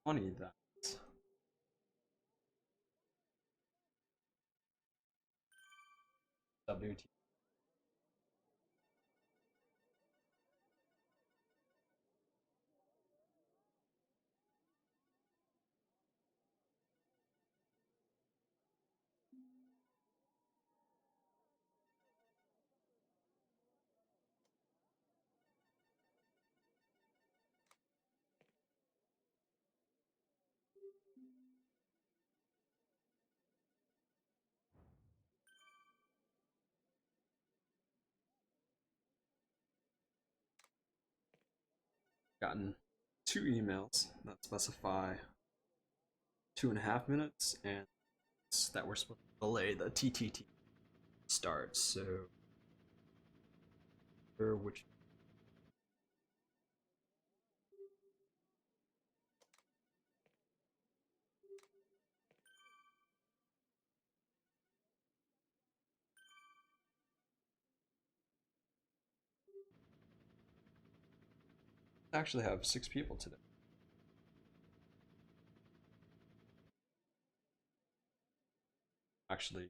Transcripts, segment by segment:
Funny that WT. Gotten 2 emails that specify 2.5 minutes and that we're supposed to delay the TTT start. So, which actually have 6 people today. Actually,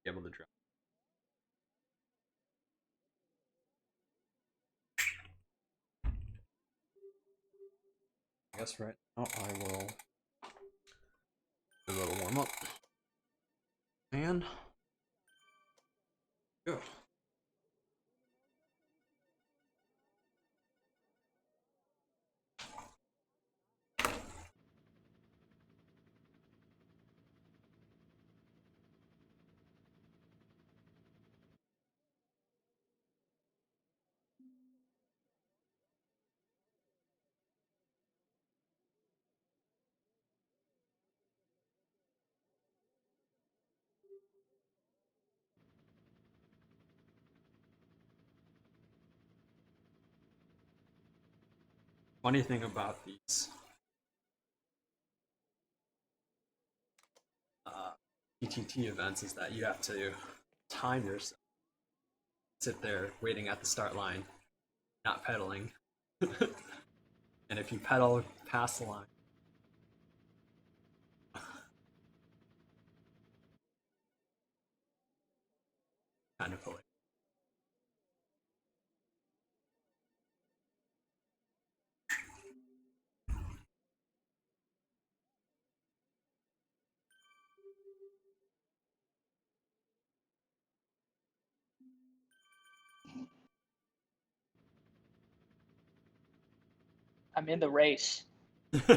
be able to drop. I guess right now I will do a little warm up and go. Funny thing about these PTT events is that you have to time yourself, sit there waiting at the start line, not pedaling. And if you pedal past the line, kind of hilarious. I'm in the race. Did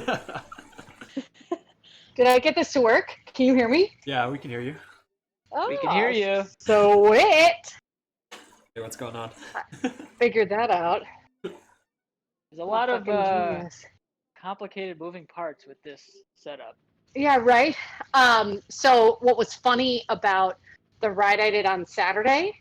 I get this to work? Can you hear me? Yeah, we can hear you. Oh, We can hear you. So it. Hey, what's going on? Figured that out. There's a lot of Genius. complicated moving parts with this setup. Yeah, right. So what was funny about the ride I did on Saturday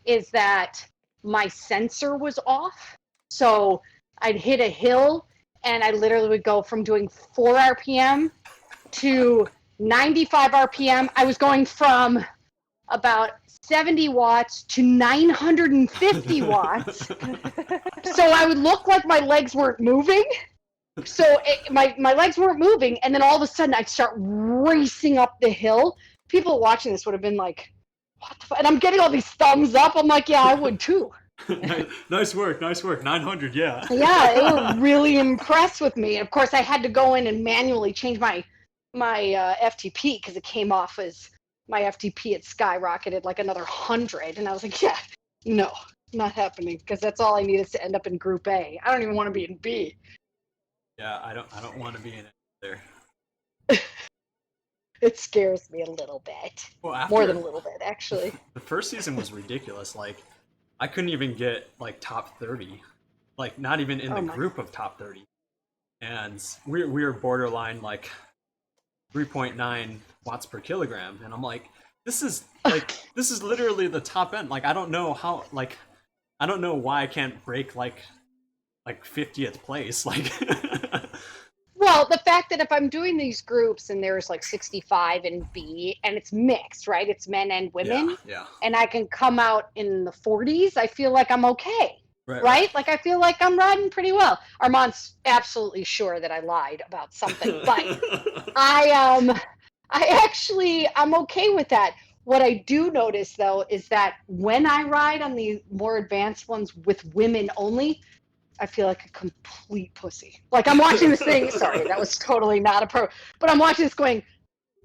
is that my sensor was off. So I'd hit a hill and I literally would go from doing 4 RPM to 95 RPM. I was going from about 70 watts to 950 watts. So I would look like my legs weren't moving. So my legs weren't moving, and then all of a sudden I'd start racing up the hill. People watching this would have been like, what the fuck? And I'm getting all these thumbs up. I'm like, yeah, I would too. Nice work. 900, yeah. Yeah, they were really impressed with me. And of course, I had to go in and manually change my FTP because it came off as my FTP had skyrocketed like another 100. And I was like, yeah, no, not happening, because that's all I need is to end up in Group A. I don't even want to be in B. Yeah, I don't want to be in it there. It scares me a little bit. Well, More than a little bit, actually. The first season was ridiculous. Like, I couldn't even get like top 30, like not even in the group of top 30, and we were borderline like 3.9 watts per kilogram, and I'm like, this is literally the top end. Like, I don't know how, like, I don't know why I can't break like 50th place. Like, Well, the fact that if I'm doing these groups and there's like 65 in B and it's mixed, right? It's men and women. yeah. And I can come out in the 40s, I feel like I'm okay. right? Like I feel like I'm riding pretty well. Armand's absolutely sure that I lied about something, but I'm okay with that. What I do notice though is that when I ride on the more advanced ones with women only, I feel like a complete pussy. Like I'm watching this thing. Sorry, that was totally not a pro. But I'm watching this going,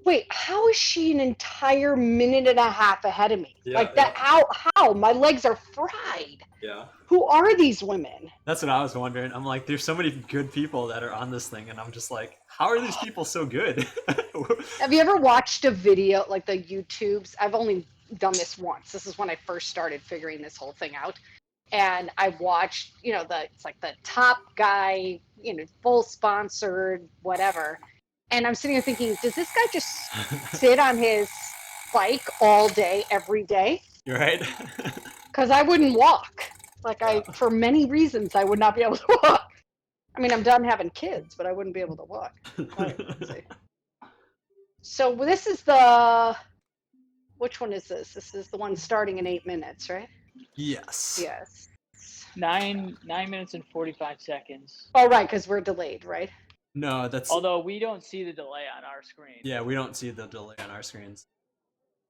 wait, how is she an entire minute and a half ahead of me? Like that, how? My legs are fried. Yeah. Who are these women? That's what I was wondering. I'm like, there's so many good people that are on this thing, and I'm just like, how are these people so good? Have you ever watched a video, like the YouTubes? I've only done this once. This is when I first started figuring this whole thing out. And I watched, it's like the top guy, full sponsored, whatever. And I'm sitting here thinking, does this guy just sit on his bike all day, every day? You're right. Because I wouldn't walk. Like for many reasons, I would not be able to walk. I mean, I'm done having kids, but I wouldn't be able to walk. All right, let's see. So this is which one is this? This is the one starting in 8 minutes, right? Yes. Yes. 9 minutes and 45 seconds. Oh, right, because we're delayed, right? No, that's. Although we don't see the delay on our screen. Yeah, we don't see the delay on our screens.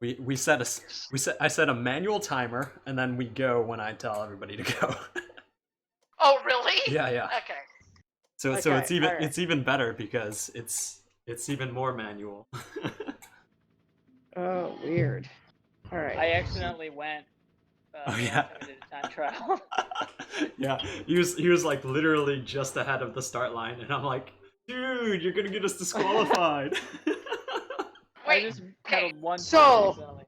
I set a manual timer, and then we go when I tell everybody to go. Oh, really? Yeah. Okay. So Okay, it's even better because it's even more manual. Oh, weird. All right. I accidentally went. Oh yeah. I did a time trial. Yeah, he was like literally just ahead of the start line, and I'm like, dude, you're gonna get us disqualified. I just pedaled one time. So. Accidentally.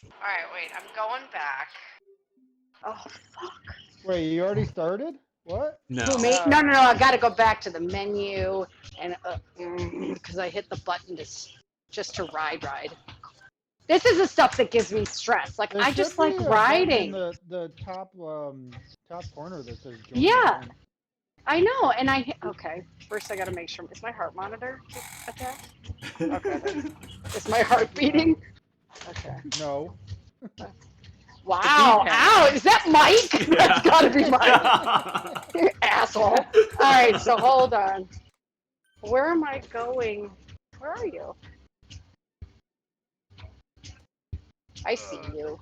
All right, wait. I'm going back. Oh, fuck. Wait, you already started? What? No. No. I got to go back to the menu and because I hit the button just to ride. This is the stuff that gives me stress. Like There I should just be like a button riding. in the top corner that says join Yeah. event. I know, and okay. First, I got to make sure. Is my heart monitor attached? Okay. Then. Is my heart beating? Okay. No. Wow. Ow! Is that Mike? Yeah. That's got to be Mike. You asshole. All right. So hold on. Where am I going? Where are you? I see you.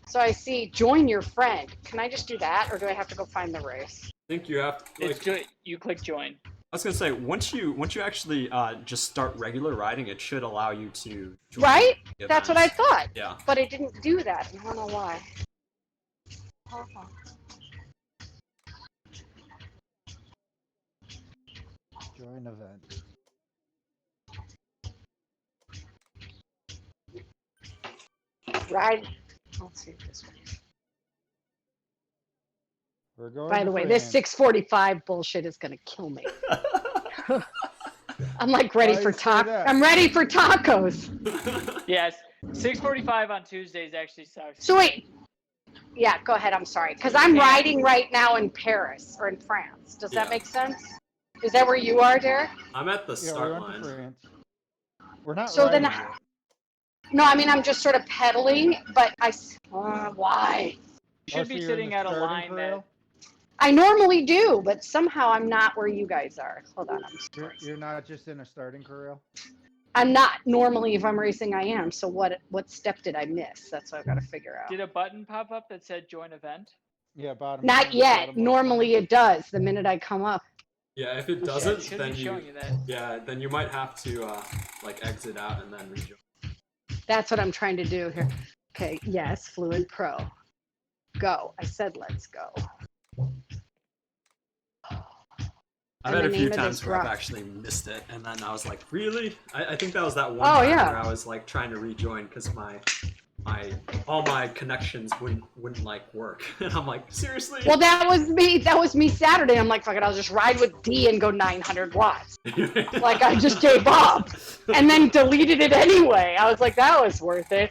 So I see join your friend. Can I just do that, or do I have to go find the race? I think you have to. You click join. I was gonna say once you actually just start regular riding, it should allow you to join Right? the That's what I events. thought. Yeah. But it didn't do that. I don't know why. Hold on. Join event. Ride. Let's see this one. We're going. By to the way, this France. 645 bullshit is gonna kill me. I'm like ready Why for you say that? I'm ready for tacos. Yes, 6:45 on Tuesdays actually sucks. So wait. Yeah, go ahead. I'm sorry, because I'm riding right now in Paris or in France. Does that Yeah. make sense? Is that where you are, Derek? I'm at the Yeah, start we went to line. France. We're not So then, riding yet. no, I mean I'm just sort of pedaling, but why? You should so be you're in sitting the at a starting line corral? that. I normally do, but somehow I'm not where you guys are. Hold on, You're not just in a starting corral? I'm not normally. If I'm racing, I am. So what step did I miss? That's what I've got to figure out. Did a button pop up that said join event? Yeah, bottom. Not corner, yet. bottom left Normally corner. it does the minute I come up. Yeah, if it It doesn't, should then be you showing you that. then you might have to like exit out and then rejoin. That's what I'm trying to do here. Okay, yes, Fluid Pro. Go. I said let's go. I've And had a the few name of times this where I've rock. actually missed it, and then I was like, really? I think that was that one Oh, time yeah. where I was like trying to rejoin because all my connections wouldn't like work, and I'm like, seriously? Well, that was me. That was me Saturday. I'm like, fuck it, I'll just ride with D and go 900 watts. Like I just gave up, and then deleted it anyway. I was like, that was worth it.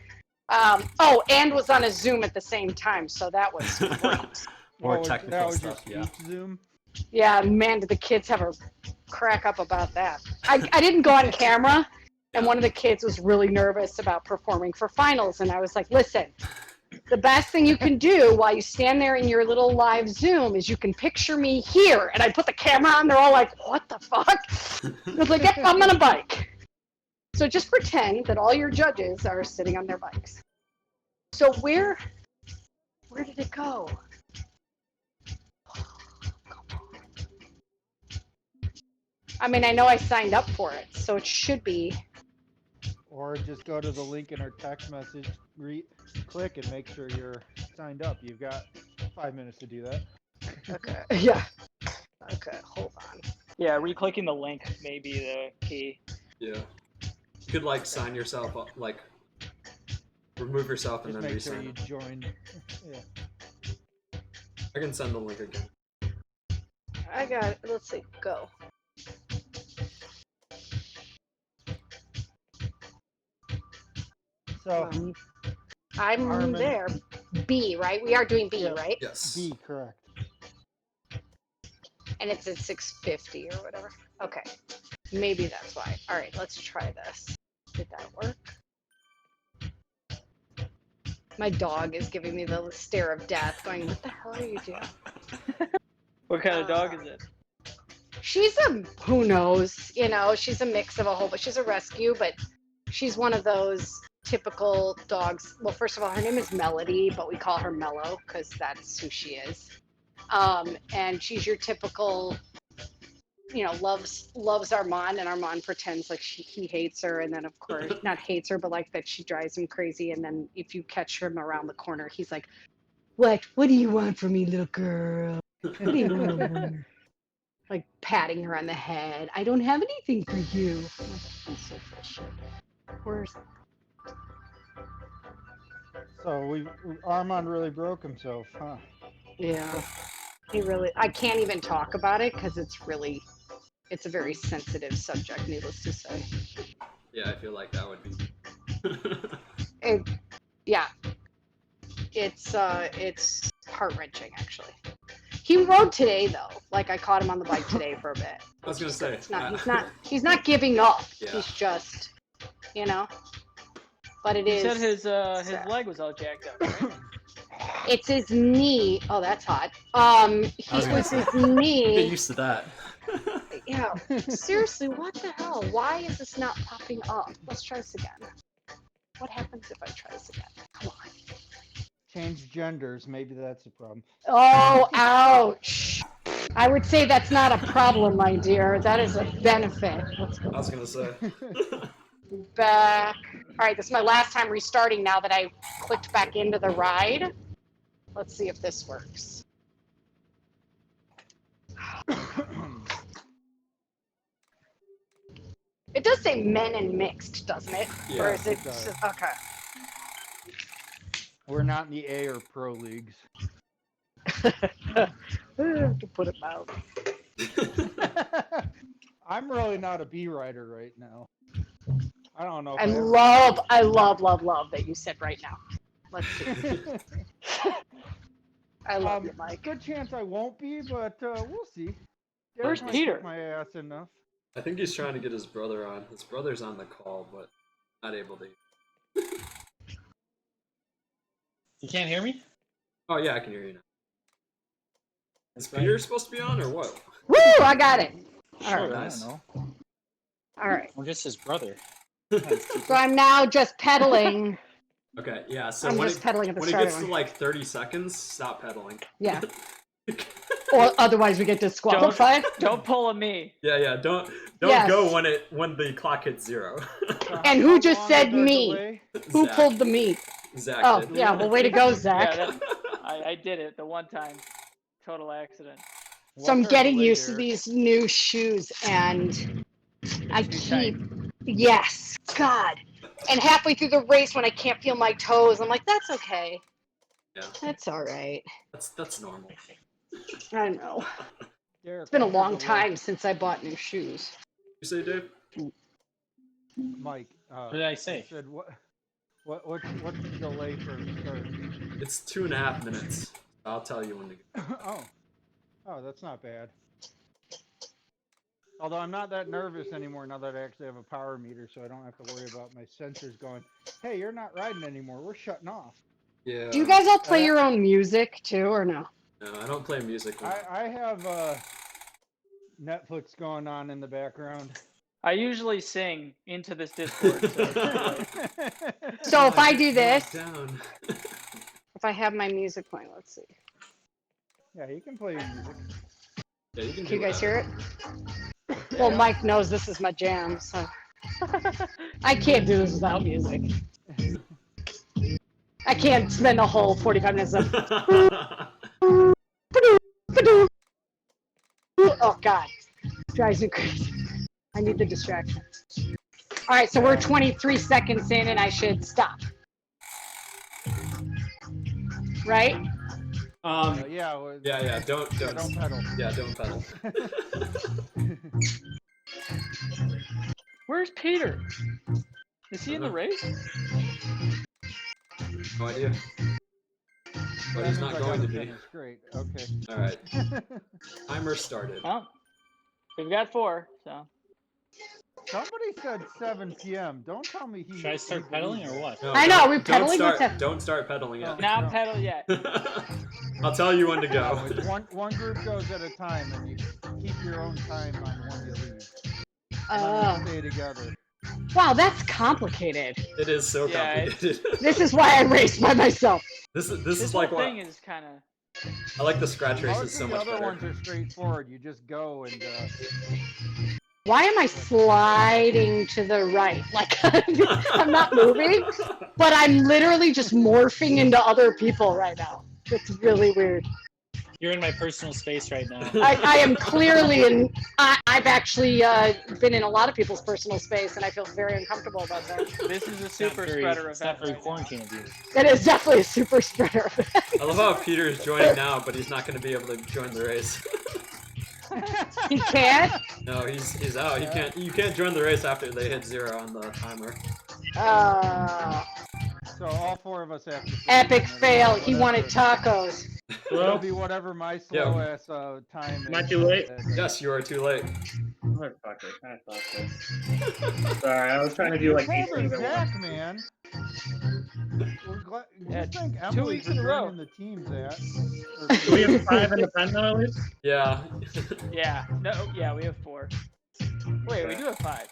And was on a Zoom at the same time, so that was great. More That technical was stuff, your yeah. speech Zoom. Yeah, man, did the kids have a crack up about that. I didn't go on camera, and one of the kids was really nervous about performing for finals, and I was like, listen, the best thing you can do while you stand there in your little live Zoom is you can picture me here, and I put the camera on. They're all like, "What the fuck?" I was like, "Yeah, I'm on a bike." So just pretend that all your judges are sitting on their bikes. So where did it go? I mean, I know I signed up for it, so it should be. Or just go to the link in our text message, click and make sure you're signed up. You've got 5 minutes to do that. Okay. Yeah. Okay, hold on. Yeah, reclicking the link may be the key. Yeah. You could like sign yourself up, like remove yourself and Just then make sure re-sign you up. join. Yeah. I can send the link again. I got it. Let's see. Go. So I'm Armin. there. B, right? We are doing B, Yeah. right? Yes. B, correct. And it's at 650 or whatever. Okay. Maybe that's why. All right, let's try this. Did that work? My dog is giving me the stare of death, going, "What the hell are you doing?" What kind of dog is it? She's who knows, you know, she's a mix of a whole, but she's a rescue, but she's one of those typical dogs. Well, first of all, her name is Melody, but we call her Mellow because that's who she is. And she's your typical, you know, loves Armand, and Armand pretends like he hates her, and then of course not hates her, but like that she drives him crazy. And then if you catch him around the corner, he's like, What do you want from me, little girl? What do you want?" Like patting her on the head. "I don't have anything for you." I'm so full of shit. Where's So Armand really broke himself, huh? Yeah. He really, I can't even talk about it because it's a very sensitive subject, needless to say. Yeah, I feel like that would be. Yeah. It's heart-wrenching, actually. He rode today, though. Like, I caught him on the bike today for a bit. I was gonna say. He's not giving up. Yeah. He's just, you know. But it He is. said his sad. leg was all jacked up, right? It's his knee. Oh, that's hot. He was his Get knee. used to that. Yeah. Seriously, what the hell? Why is this not popping up? Let's try this again. What happens if I try this again? Come on. Change genders, maybe that's the problem. Oh, ouch. I would say that's not a problem, my dear. That is a benefit. Let's go I was gonna say. back. All right, this is my last time restarting now that I clicked back into the ride. Let's see if this works. It does say men and mixed, doesn't it? Yeah, Or is it? it does. Okay. We're not in the A or pro leagues. To put it out. I'm really not a B rider right now. I don't know. I love that you said right now. Let's see. I love you, Mike. Good chance I won't be, but we'll see. Where's Derek might Peter? kick my ass enough. I think he's trying to get his brother on. His brother's on the call, but not able to. You can't hear me? Oh yeah, I can hear you now. Is Peter supposed to be on or what? Woo! I got it. All right. Nice. I don't know. All right. I'm just his brother. So I'm now just pedaling. Okay, yeah. So I'm when just pedaling at the when it starting gets to line. like 30 seconds, stop pedaling. Yeah. Or otherwise we get disqualified. Don't pull a me. Yeah. Don't Yes. go when the clock hits 0. And who just How long said is our me? delay? Who Zach. pulled the meat? Zach Oh, did. yeah. Well, way to go, Zach. Yeah, I did it the one time. Total accident. So I'm What's our getting delay, used to Derek? these new shoes, and I Too tight. keep, yes, God. And halfway through the race, when I can't feel my toes, I'm like, that's okay. Yeah, That's all right. that's normal. I know. Derek, It's been a what's our long delay? time since I bought new shoes. You say, Dave? Mike, What did I say? said what's the delay for start? It's 2.5 minutes. I'll tell you when to go. Oh, that's not bad. Although I'm not that nervous anymore now that I actually have a power meter, so I don't have to worry about my sensors going, "Hey, you're not riding anymore. We're shutting off." Yeah. Do you guys all play your own music too, or no? No, I don't play music. I have Netflix going on in the background. I usually sing into this Discord. So. So if I do this, Down. if I have my music playing, let's see. Yeah, you can play your music. Yeah, you can. Can you guys hear it? Yeah. Well, Mike knows this is my jam, so I can't do this without music. I can't spend a whole 45 minutes of. Oh God, drives me crazy. I need the distraction. All right, so we're 23 seconds in, and I should stop. Right? Yeah. Well, Yeah. Don't pedal. Yeah, don't pedal. Where's Peter? Is he in the race? No idea. But That he's means not I going to gotta be. finish. Great. Okay. All right. Timer started. Well, we've got 4. So. Somebody said 7 p.m. Don't tell me he. Should I start pedaling or what? No, I know, don't- we're pedaling. Don't start pedaling yet. No. Not pedal yet. I'll tell you when to No, go. it's one group goes at a time, and you keep your own time on when you leave. And then we stay together. Wow, that's complicated. It is so Yeah, complicated. This is why I race by myself. This This is whole like what thing is kind of. I like the scratch races Most so of the much other better. ones are straightforward. You just go and. Why am I sliding to the right? Like, I'm not moving, but I'm literally just morphing into other people right now. It's really weird. You're in my personal space right now. I am clearly in. I've actually been in a lot of people's personal space, and I feel very uncomfortable about that. This is a It's not super very- spreader It's not event. very right now. quarantine of you. That is definitely a super spreader. I love how Peter is joining now, but he's not going to be able to join the race. He can't. No, he's out. He can't. You can't join the race after they hit 0 on the timer. So all 4 of us have to. Epic fail. He wanted tacos. It'll be whatever my slow ass time Am I is. too late? Yes, you are too late. Motherfucker. I thought so. Sorry, I was trying to do like 8 Over things at once. Zach, man. We're glad. Yeah, Just thank 2 Emily weeks for in a row. joining the team, Zach. Do we have 5 in the pen now at least? Yeah. Yeah. No. Yeah, we have 4. Wait, we do have 5.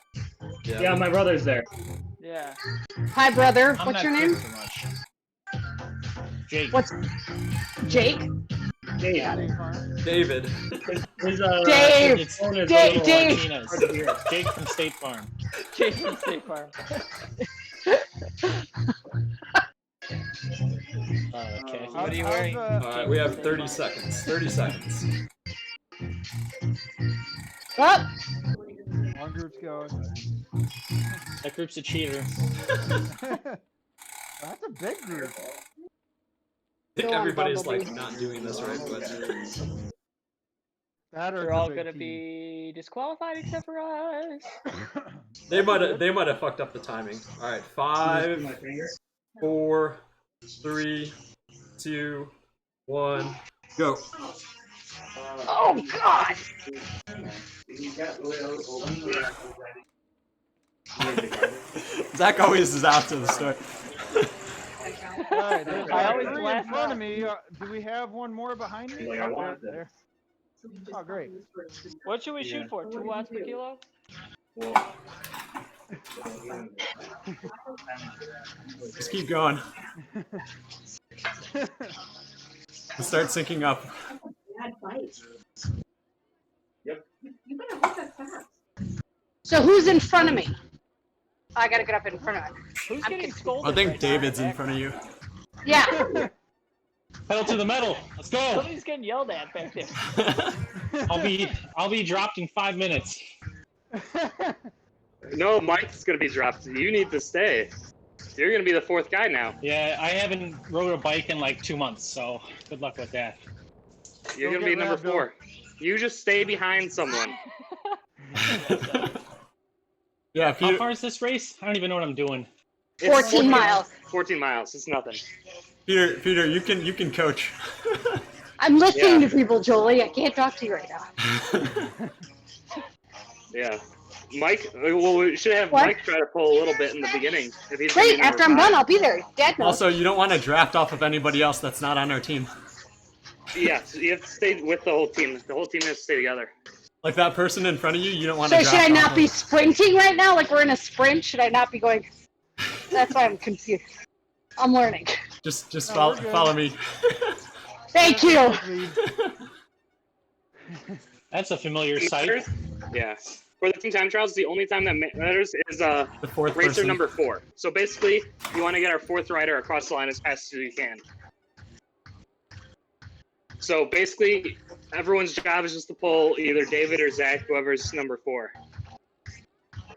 Yeah, my brother's there. Yeah. Hi, brother. I'm What's not your quick name? so much. Jake. What's Jake? Dave. David. His, Dave. It's phone is Dave. a little Dave. Martinez. hard to hear. Jake from State Farm. Jason State Farm. Okay. What are you wearing? All right, we have 30 seconds. 30 seconds. Up. One group's going. That group's a cheater. That's a big group. I think Go on, everybody's Bumblebee. like not doing this right, but That or They're it's a all big gonna team. be disqualified except for us. they might have fucked up the timing. All right, 5, 4, 3, 2, 1, go. Oh God. Zach always is out to the start. All right, there's I always 3 in laugh front out. of me. Do we have one more behind me? Like, I want There. Oh, great. What should we shoot for? 2 watts per kilo? Just keep going. Start syncing up. So who's in front of me? I gotta get up in front of it. Who's I'm getting confused. scolded? I think right now? David's in front of you. Yeah. Pedal to the metal. Let's go. Somebody's getting yelled at back there. I'll be dropped in 5 minutes. No, Mike's gonna be dropped. You need to stay. You're gonna be the 4th guy now. Yeah, I haven't rode a bike in like 2 months, so good luck with that. You're Don't gonna be get number mad, Bill. 4. You just stay behind someone. Yeah, How Peter. far is this race? I don't even know what I'm doing. It's 14 miles. 14 miles. It's nothing. Peter, you can coach. I'm listening Yeah. to people, Jolie. I can't talk to you right now. Yeah. Mike, well, we should have What? Mike try to pull a little bit in the beginning. If he's Great. gonna be After I'm number done, five. I'll be there. Dad knows. Also, you don't want to draft off of anybody else that's not on our team. Yeah, so you have to stay with the whole team. The whole team has to stay together. Like that person in front of you, you don't want So to should draft I off not of. be sprinting right now? Like we're in a sprint? Should I not be going? That's why I'm confused. I'm learning. Just No, follow, we're good. follow me. Thank you. That's a familiar sight. Yeah. For the team time trials, the only time that matters is The fourth racer person. number 4. So basically, you want to get our 4th rider across the line as fast as you can. So basically, everyone's job is just to pull either David or Zach, whoever's number 4.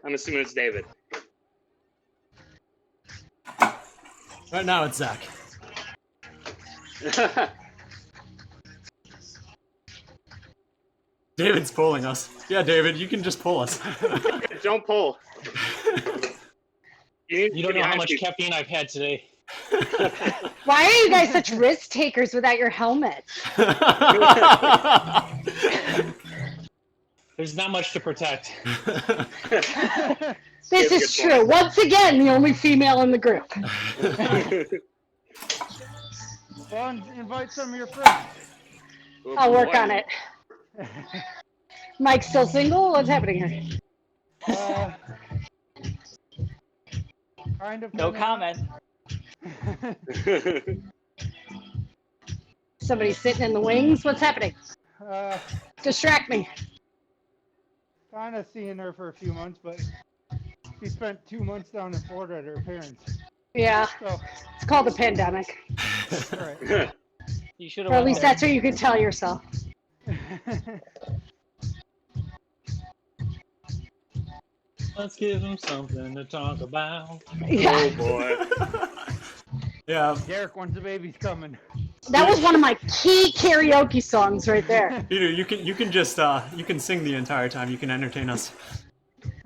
I'm assuming it's David. Right now it's Zach. David's pulling us. Yeah, David, you can just pull us. Don't pull. You don't know how behind much me. caffeine I've had today. Why are you guys such risk takers without your helmets? There's not much to protect. This Good is point. true. Once again, the only female in the group. Well, invite some of your friends. I'll work on it. Mike's still single? What's happening here? Kind of. No comment. Somebody sitting in the wings? What's happening? Distract me. Kind of seeing her for a few months, but she spent 2 months down in Florida at her parents. Yeah, So, it's called a pandemic. right. You should Or have. at least that's what you can tell yourself. Let's give them something to talk about. Yeah, Oh boy. Yeah, Derrick, when's the baby's coming? that was one of my key karaoke songs right there. Peter, you can just you can sing the entire time. You can entertain us.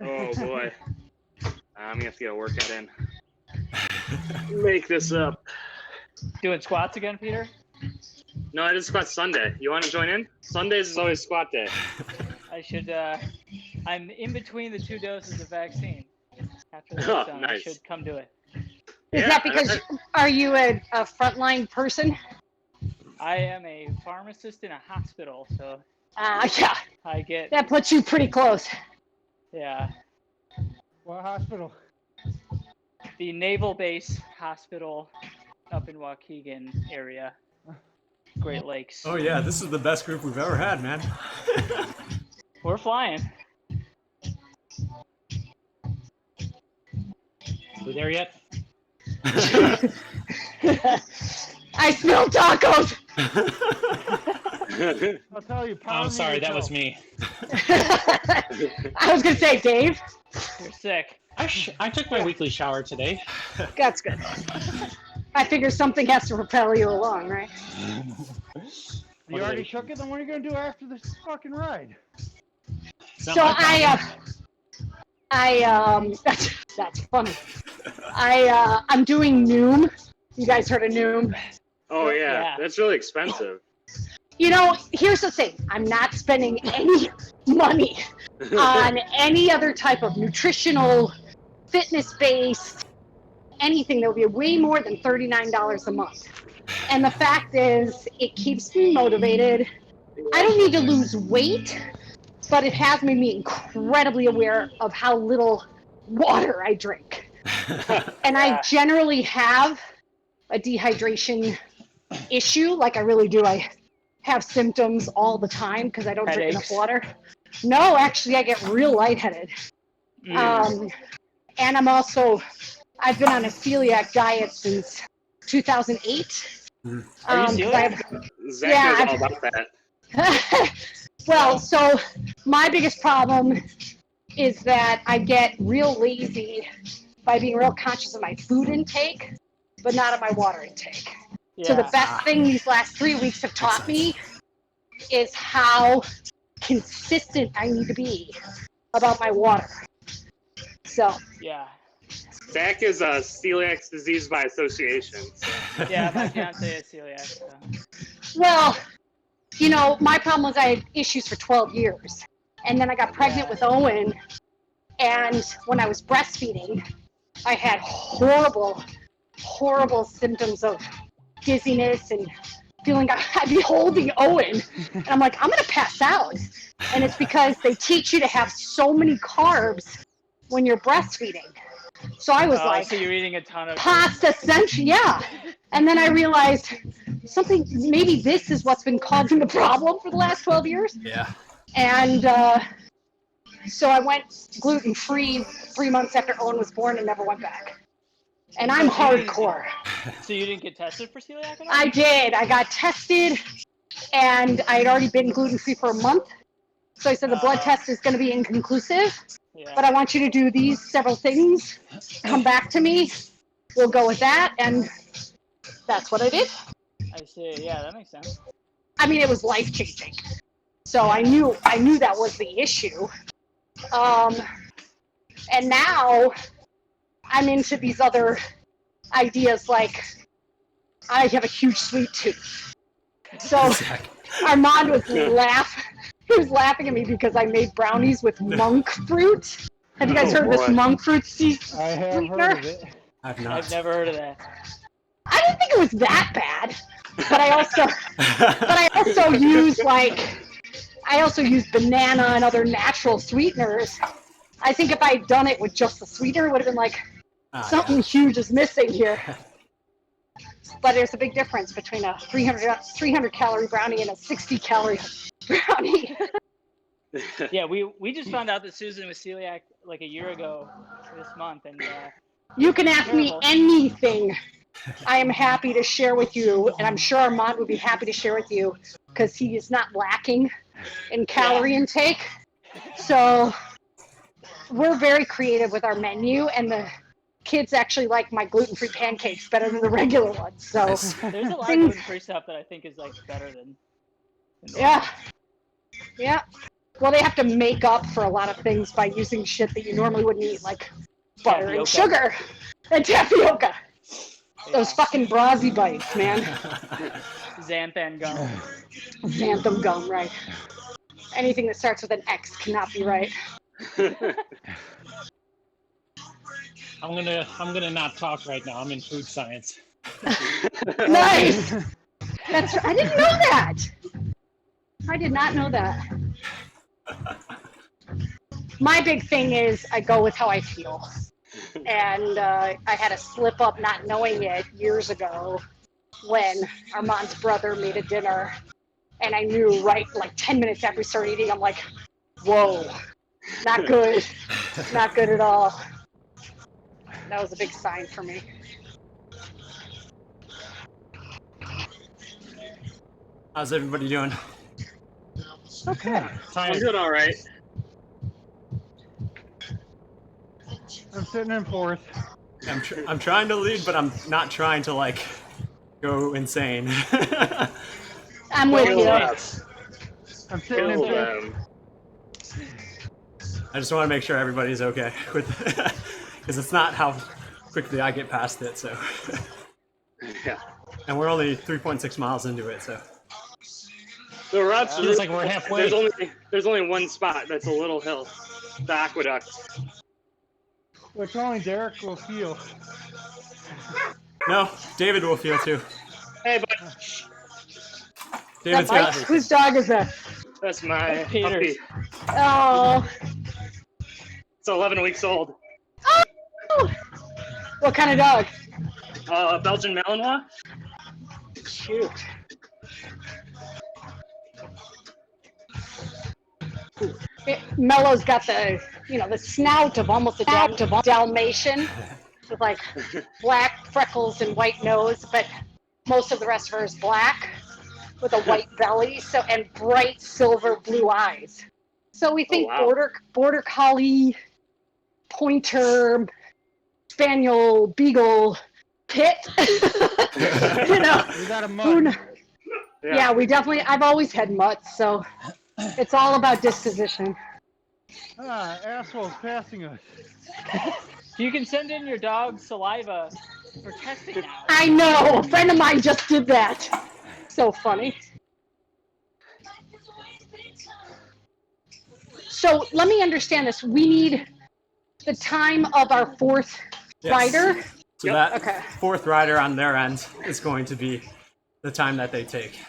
Oh boy. I'm gonna have to get a workout in. Make this up. Doing squats again, Peter? No, I did squat Sunday. You want to join in? Sundays is always squat day. I should. I'm in between the 2 doses of vaccine. After this, Oh, I nice. should come do it. Is Yeah, that because, are you a frontline person? I am a pharmacist in a hospital, so Yeah, I get. that puts you pretty close. Yeah, What hospital? the Naval Base Hospital up in Waukegan area, Great Lakes. Oh yeah, this is the best group we've ever had, man. We're flying. We there yet? I smell tacos. I'll tell you. Oh, I'm sorry, that was me. I was gonna say, Dave. You're sick. I took my weekly shower today. That's good. I figure something has to propel you along, right? You already took it. Then what are you gonna do after this fucking ride? It's not So my problem. that's funny. I'm doing Noom. You guys heard of Noom? Oh yeah, Yeah. that's really expensive. You know, here's the thing. I'm not spending any money on any other type of nutritional, fitness-based, anything that would be way more than $39 a month. And the fact is, it keeps me motivated. I don't need to lose weight, but it has made me incredibly aware of how little water I drink. And I generally have a dehydration issue, like I really do. I have symptoms all the time because I don't drink enough Headaches. water. No, actually, I get real lightheaded. And I've been on a celiac diet since 2008. Are you 'cause celiac? Zach Yeah, knows all I've- about that. Well, so my biggest problem is that I get real lazy by being real conscious of my food intake, but not of my water intake. So the best thing these last 3 weeks have taught me is how consistent I need to be about my water. So, Yeah. Zach is a celiac disease by association. So. Yeah, my fiance is celiac. So. well, you know, my problem was I had issues for 12 years. And then I got pregnant with Owen, And when I was breastfeeding, I had horrible, horrible symptoms of dizziness and feeling I'd be holding Owen. And I'm like, I'm going to pass out. And it's because they teach you to have so many carbs when you're breastfeeding. So I was like, so you're eating a ton of pasta century, yeah. And then I realized maybe this is what's been causing the problem for the last 12 years. Yeah. And so I went gluten-free 3 months after Owen was born and never went back. And I'm hardcore. So you didn't get tested for celiac at all? I did. I got tested, and I had already been gluten-free for a month. So I said the blood test is going to be inconclusive, but I want you to do these several things. Come back to me. We'll go with that, and that's what I did. I see. Yeah, that makes sense. I mean, it was life-changing. So I knew that was the issue. And now I'm into these other ideas, like I have a huge sweet tooth. So Armand was laughing at me because I made brownies with monk fruit. Have you guys heard of this monk fruit I have sweetener? heard of it. I've not. I've never heard of that. I didn't think it was that bad, but I also use banana and other natural sweeteners. I think if I had done it with just the sweetener, it would have been like something huge is missing here. But there's a big difference between a 300 calorie brownie and a 60 calorie brownie. Yeah, we just found out that Susan was celiac like a year ago this month, and You can ask me terrible. anything. I am happy to share with you, and I'm sure Armand would be happy to share with you because he is not lacking in calorie intake. So we're very creative with our menu, and the kids actually like my gluten-free pancakes better than the regular ones. So there's a lot of gluten-free stuff that I think is like better than yeah. Well, they have to make up for a lot of things by using shit that you normally wouldn't eat, like butter and sugar and tapioca. Those fucking Brazzi bites, man. Xanthan gum. Xanthan gum, right. Anything that starts with an X cannot be right. I'm gonna not talk right now. I'm in food science. Nice! I didn't know that! I did not know that. My big thing is I go with how I feel. And I had a slip up not knowing it years ago when Armand's brother made a dinner. And I knew like 10 minutes after we started eating, I'm like, whoa, not good. Not good at all. That was a big sign for me. How's everybody doing? Okay. I'm doing all right. I'm sitting in fourth. I'm trying to lead, but I'm not trying to like go insane. I'm with you. I'm sitting in fifth. I just want to make sure everybody's okay with because it's not how quickly I get past it. So Yeah. and we're only 3.6 miles into it. So So Rob's Feels like we're halfway. there's only one spot that's a little hill, the aqueduct. Which only Derrick will feel. no, David will feel too. Hey, but David's got. Whose dog is that? that's my Peter's. puppy. Oh. It's 11 weeks old. Oh. What kind of dog? Belgian Malinois. Shoot. Mello's got the snout of almost a Dalmatian with like black freckles and white nose, but most of the rest of her is black with a white belly, and bright silver blue eyes. So we think border collie, pointer, spaniel, beagle, pit. We got a mutt. Yeah, I've always had mutts, so it's all about disposition. Assholes passing us. You can send in your dog's saliva for testing now. I know, a friend of mine just did that. So funny. So let me understand this. We need the time of our fourth Yes. rider? So Yep. that Okay. fourth rider on their end is going to be the time that they take.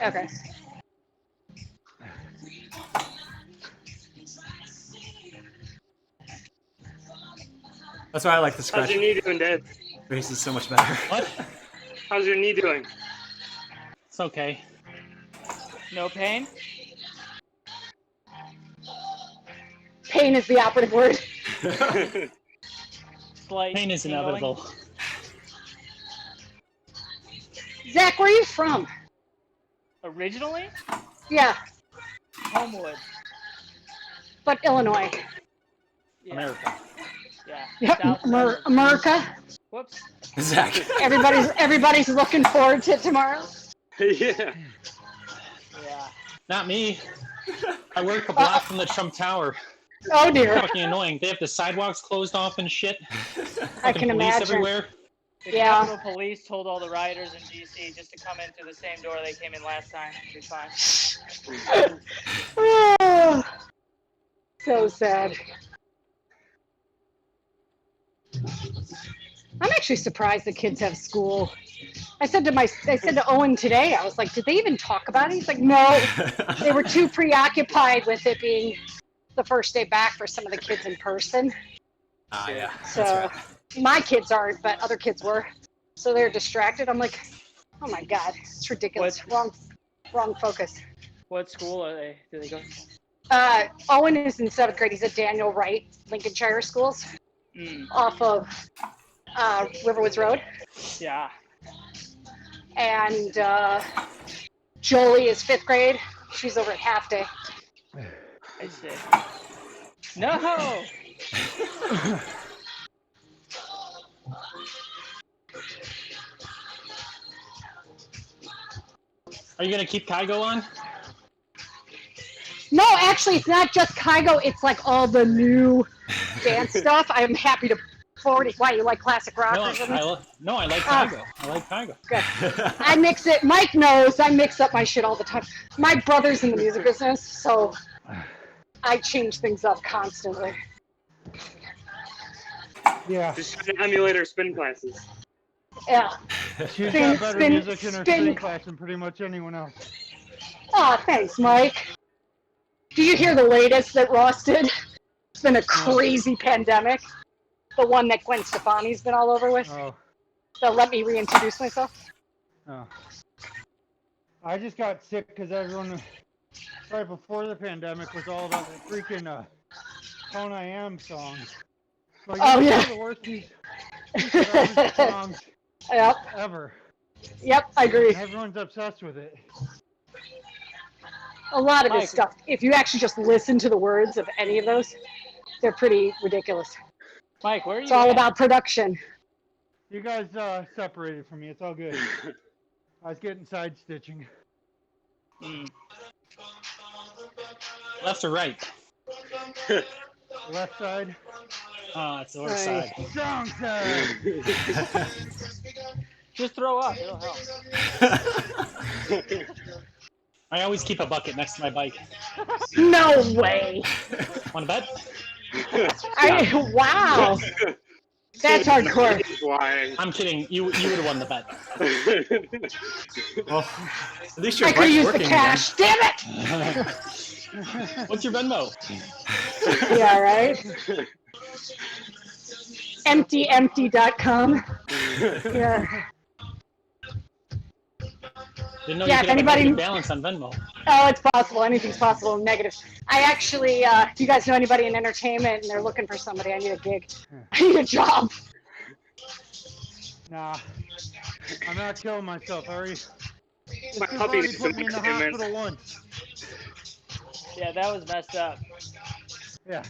Okay. That's why I like the How's scratch your knee doing, Dave? race is so much better. What? How's your knee doing? It's okay. No pain? Pain is the operative word. Slight Pain is tingling? inevitable. Zach, where are you from? Originally? Yeah, Homewood. but Illinois. Yeah. America. Yeah. Yep, South suburbs. America. Whoops. Zach. Everybody's looking forward to tomorrow. Yeah. Yeah. Not me. I work a block from the Trump Tower. Oh dear, Fucking annoying. They have the sidewalks closed off and shit. I Fucking can police imagine. everywhere. The Yeah. Capitol Police told all the rioters in DC just to come in through the same door they came in last time. It'll be fine. Oh, so sad. I'm actually surprised the kids have school. I said to Owen today, I was like, did they even talk about it? He's like, no, they were too preoccupied with it being the first day back for some of the kids in person. Ah, yeah. So That's right. my kids aren't, but other kids were. So they're distracted. I'm like, oh my God, it's ridiculous. Wrong focus. What school are they? Do they go? Owen is in 7th grade. He's at Daniel Wright Lincolnshire Schools off of Riverwoods Road. Yeah. And Jolie is 5th grade. She's over at Half Day. I see. No! Are you gonna keep Kygo on? No, actually, it's not just Kygo. It's like all the new dance stuff. I'm happy to forward it. Why, you like classic rock No, or something? I like Kygo. I like Kygo. Good. I mix it. Mike knows I mix up my shit all the time. My brother's in the music business, so I change things up constantly. Yeah. Just trying to emulate our spin classes. Yeah. She's Spin- got better spin- music in her spin- spin class than pretty much anyone else. Oh, thanks, Mike. Did you hear the latest that Ross did? It's been a crazy pandemic. The one that Gwen Stefani's been all over with. Oh. So let me reintroduce myself. Oh. I just got sick because everyone, right before the pandemic, was all about the freaking Tone I Am song. Like, Oh, it's yeah. one of the worst piece of garbage songs Yep. ever. Yep, I agree. And everyone's obsessed with it. A lot of his Mike. stuff, if you actually just listen to the words of any of those, they're pretty ridiculous. Mike, where are you It's all at? about production. You guys separated from me. It's all good. I was getting side stitching. Left or right? Left side. Oh, it's the worst Right. side. Strong side. Just throw up. It'll help. I always keep a bucket next to my bike. No way. Want to bet? Wow. That's hardcore. He's lying. I'm kidding. You would have won the bet. Well, at least your I could bike's use the working cash. Damn it. What's your Venmo? Yeah, right? Emptyempty.com. Yeah. Didn't know Yeah, you if could have a anybody- negative balance on Venmo. Oh, it's possible. Anything's possible. Negative. I actually, if you guys know anybody in entertainment and they're looking for somebody, I need a gig. I need a job. Nah. I'm not killing myself. I already, My they've puppy already needs put some me in the entertainment. hospital once. Yeah, that was messed up. Yeah.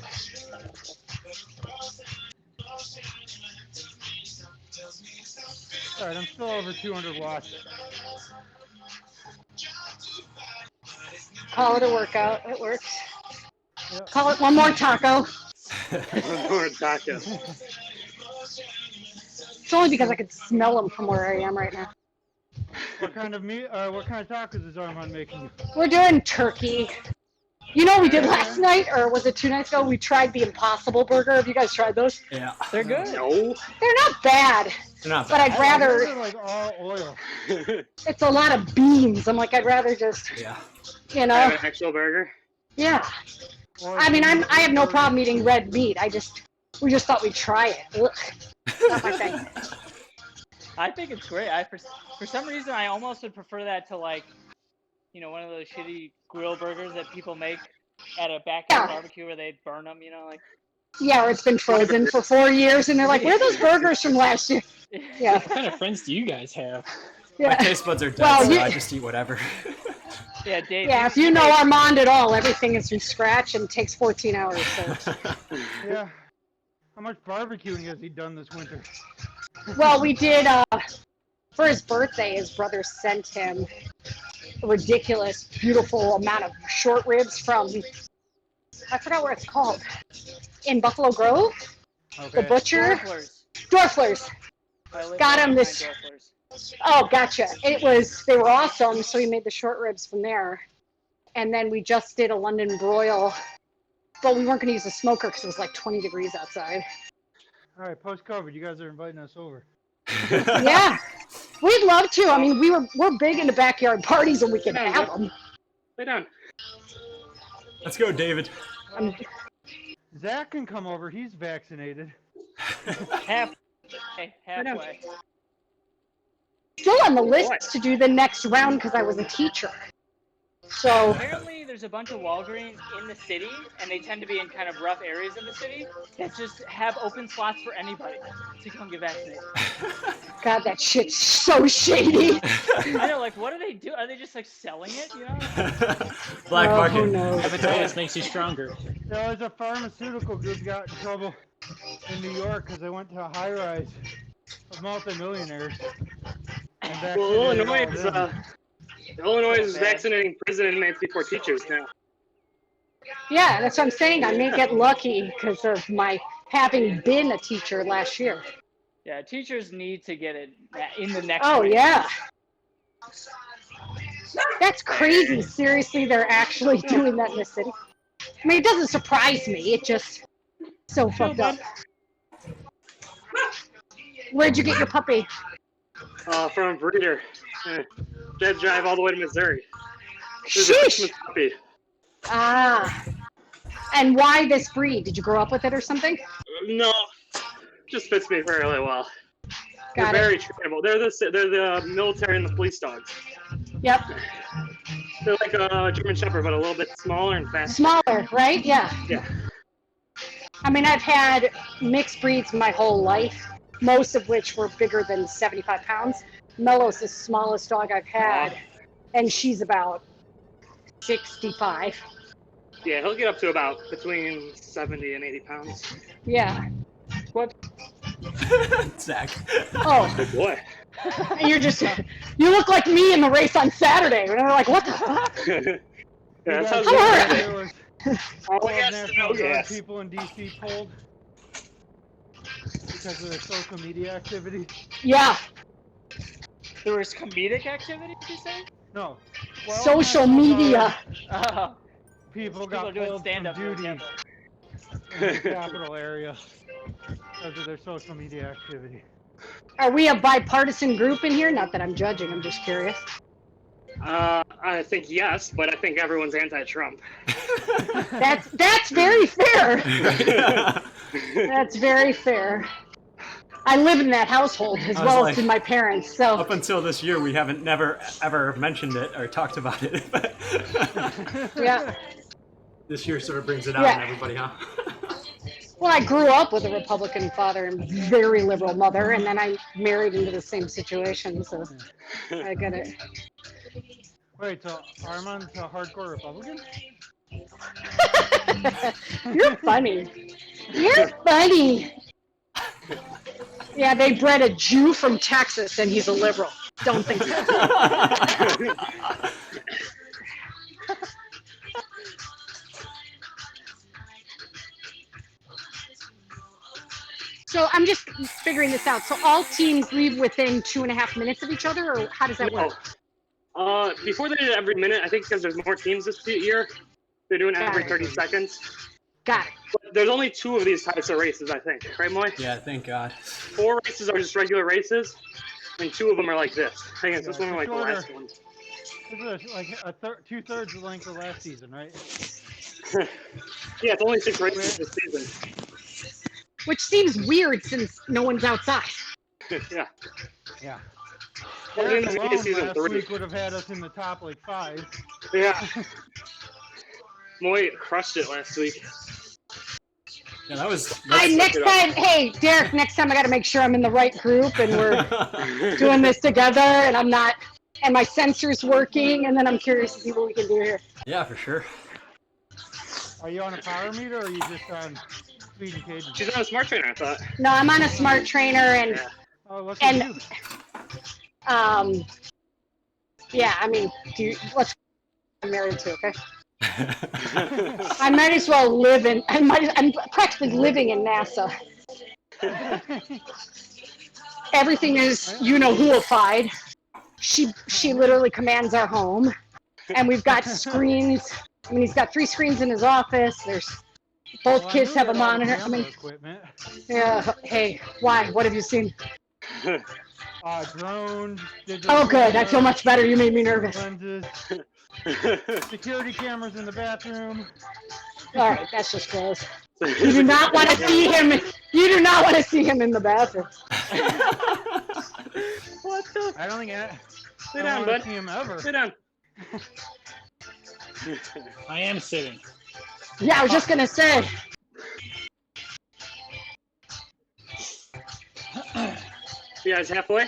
Alright, I'm still over 200 watts. Call it a workout. It works. Yep. Call it one more taco. Or taco. It's only because I could smell them from where I am right now. What kind of meat? What kind of tacos is Armand making? We're doing turkey. You know what we did last night, or was it 2 nights ago? We tried the Impossible Burger. Have you guys tried those? Yeah. They're good. No. They're not bad, They're not but bad. I'd rather. Those are like all oil. It's a lot of beans. I'm like, I'd rather just, Yeah. you Have know. an actual burger. Yeah. Or I mean, I have no burger. problem eating red meat. We just thought we'd try it. Ugh. Not my thing. I think it's great. For some reason I almost would prefer that to like, you know, one of those shitty grill burgers that people make at a backyard barbecue where they burn them. You know, like. Yeah, or it's been frozen for 4 years, and they're like, "Where are those burgers from last year?" Yeah. What kind of friends do you guys have? My Yeah. taste buds are dead, Well, so you- I just eat whatever. Yeah, Dave. Yeah, if you know Armand at all, everything is from scratch and takes 14 hours. So. Yeah. How much barbecuing has he done this winter? Well, we did, for his birthday, his brother sent him a ridiculous, beautiful amount of short ribs from, I forgot what it's called, in Buffalo Grove, Okay. the butcher. Dorfler's. Got him this. Oh, gotcha. They were awesome, so we made the short ribs from there. And then we just did a London broil, but we weren't going to use a smoker because it was like 20 degrees outside. All right, post-COVID, you guys are inviting us over. Yeah, we'd love to. I mean, we're big into backyard parties and we can have them. Lay down. Let's go, David. Zach can come over. He's vaccinated. Halfway. Still on the list to do the next round because I was a teacher. So Apparently, there's a bunch of Walgreens in the city, and they tend to be in kind of rough areas of the city that just have open slots for anybody to come get vaccinated. God, that shit's so shady. I know, like, what do they do? Are they just like selling it? You know? Black Who market. knows? Hepatitis makes you stronger. There was a pharmaceutical group got in trouble in New York because they went to a high-rise of multimillionaires. And Well, vaccinated all of them. Illinois is vaccinating prison inmates before teachers now. Yeah, that's what I'm saying. I may get lucky because of my having been a teacher last year. Yeah, teachers need to get it in the next. Oh wave. yeah. That's crazy. Seriously, they're actually doing that in the city. I mean, it doesn't surprise me. It just so fucked up. Where'd you get your puppy? From a breeder. Dead drive all the way to Missouri. This is a Sheesh. Christmas puppy. Ah. And why this breed? Did you grow up with it or something? No, just fits me fairly well. Got They're it. very trainable. They're the military and the police dogs. Yep. They're like a German Shepherd, but a little bit smaller and faster. Smaller, right? Yeah. Yeah. I mean, I've had mixed breeds my whole life, most of which were bigger than 75 pounds. Mellow's the smallest dog I've had, and she's about 65. Yeah, he'll get up to about between 70 and 80 pounds. Yeah. What? Zach. Oh, Good boy. and you look like me in the race on Saturday. And they're like, what the fuck? Yeah, that's how Come on. There was all 12 he has to National know, Guard yes. people in D.C. pulled because of their social media activity. Yeah. There was comedic activity, did you say? No. 12 Social National media. Guard Oh, people people got are doing pulled from stand-up. duty in the capital area because of their social media activity. Are we a bipartisan group in here? Not that I'm judging. I'm just curious. I think yes, but I think everyone's anti-Trump. That's very fair. That's very fair. I live in that household as I was well like- as did my parents. So Up until this year, we haven't never ever mentioned it or talked about it. yeah. This year sort of brings it out Yeah. in everybody, huh? Well, I grew up with a Republican father and very liberal mother, and then I married into the same situation. So I get it. Wait, so Armand's a hardcore Republican? You're funny. You're funny. Yeah, they bred a Jew from Texas, and he's a liberal. Don't think so. So I'm just figuring this out. So all teams leave within 2.5 minutes of each other, or how does that work? Before they did it every minute, I think because there's more teams this year, They're doing Got every it. 30 seconds. Got it. But there's only 2 of these types of races, I think. Right, Moy? Yeah, thank God. 4 races are just regular races, and 2 of them are like this. I guess this Yeah, one are like the shorter. last one. This is like 2/3 the length of last season, right? Yeah, it's only 6 races this season. Which seems weird since no one's outside. Yeah. Yeah. Well, Derrick in the alone season last 3. week would have had us in the top like 5. Yeah. Moy crushed it last week. Yeah, that was. Next time, hey, Derrick, next time I got to make sure I'm in the right group and we're doing this together and I'm not, and my sensor's working, and then I'm curious to see what we can do here. Yeah, for sure. Are you on a power meter or are you just on speed and cadence? She's on a smart trainer, I thought. No, I'm on a smart trainer and, Yeah. Oh, look at you. yeah, I mean, I'm married to, okay? I might as well live in, I'm practically living in NASA. Everything is, whoified. She literally commands our home. And we've got screens. I mean, he's got 3 screens in his office. Both Well, kids I have a knew that all the monitor. I mean, camera equipment. yeah, hey, why? What have you seen? Drones. Oh, good. I feel much better. You made me nervous. Lenses. Security cameras in the bathroom. All right, that's just gross. You do not want to see him. You do not want to see him in the bathroom. What the? I don't think Sit I down, want to bud. see him ever. Sit down. I am sitting. Yeah, I was just gonna say. You guys halfway?